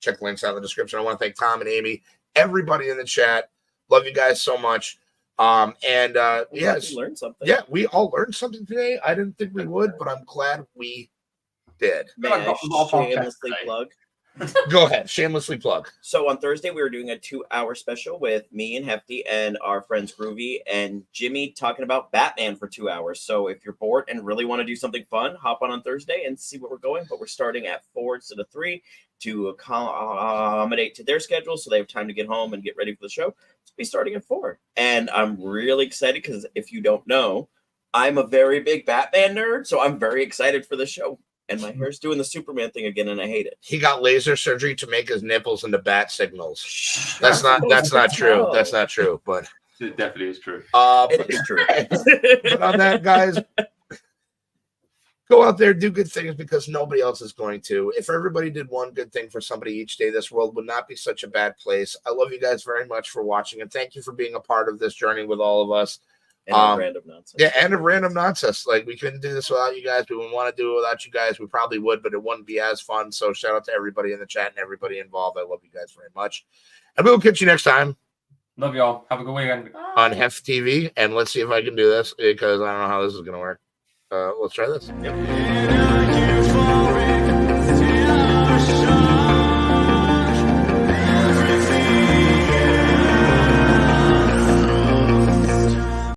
check the links out in the description. I want to thank Tom and Amy, everybody in the chat. Love you guys so much. Yes, we learned something. Yeah, we all learned something today. I didn't think we would, but I'm glad we did. May I shamelessly plug? Go ahead, shamelessly plug. So on Thursday, we were doing a 2-hour special with me and Hefty and our friends Groovy and Jimmy talking about Batman for 2 hours. So if you're bored and really want to do something fun, hop on Thursday and see where we're going. But we're starting at 4 instead of 3 to accommodate to their schedule so they have time to get home and get ready for the show. So we'll be starting at 4. And I'm really excited because if you don't know, I'm a very big Batman nerd. So I'm very excited for the show. And my hair's doing the Superman thing again, and I hate it. He got laser surgery to make his nipples into bat signals. That's not true. That's not true, but it definitely is true. It is true. But on that, guys, go out there, do good things because nobody else is going to. If everybody did one good thing for somebody each day, this world would not be such a bad place. I love you guys very much for watching, and thank you for being a part of this journey with all of us. And random nonsense. Yeah, and of random nonsense. Like, we couldn't do this without you guys. We wouldn't want to do it without you guys. We probably would, but it wouldn't be as fun. So shout out to everybody in the chat and everybody involved. I love you guys very much. And we'll catch you next time. Love y'all. Have a good weekend. On Hef TV. And let's see if I can do this because I don't know how this is going to work. Let's try this. Yep.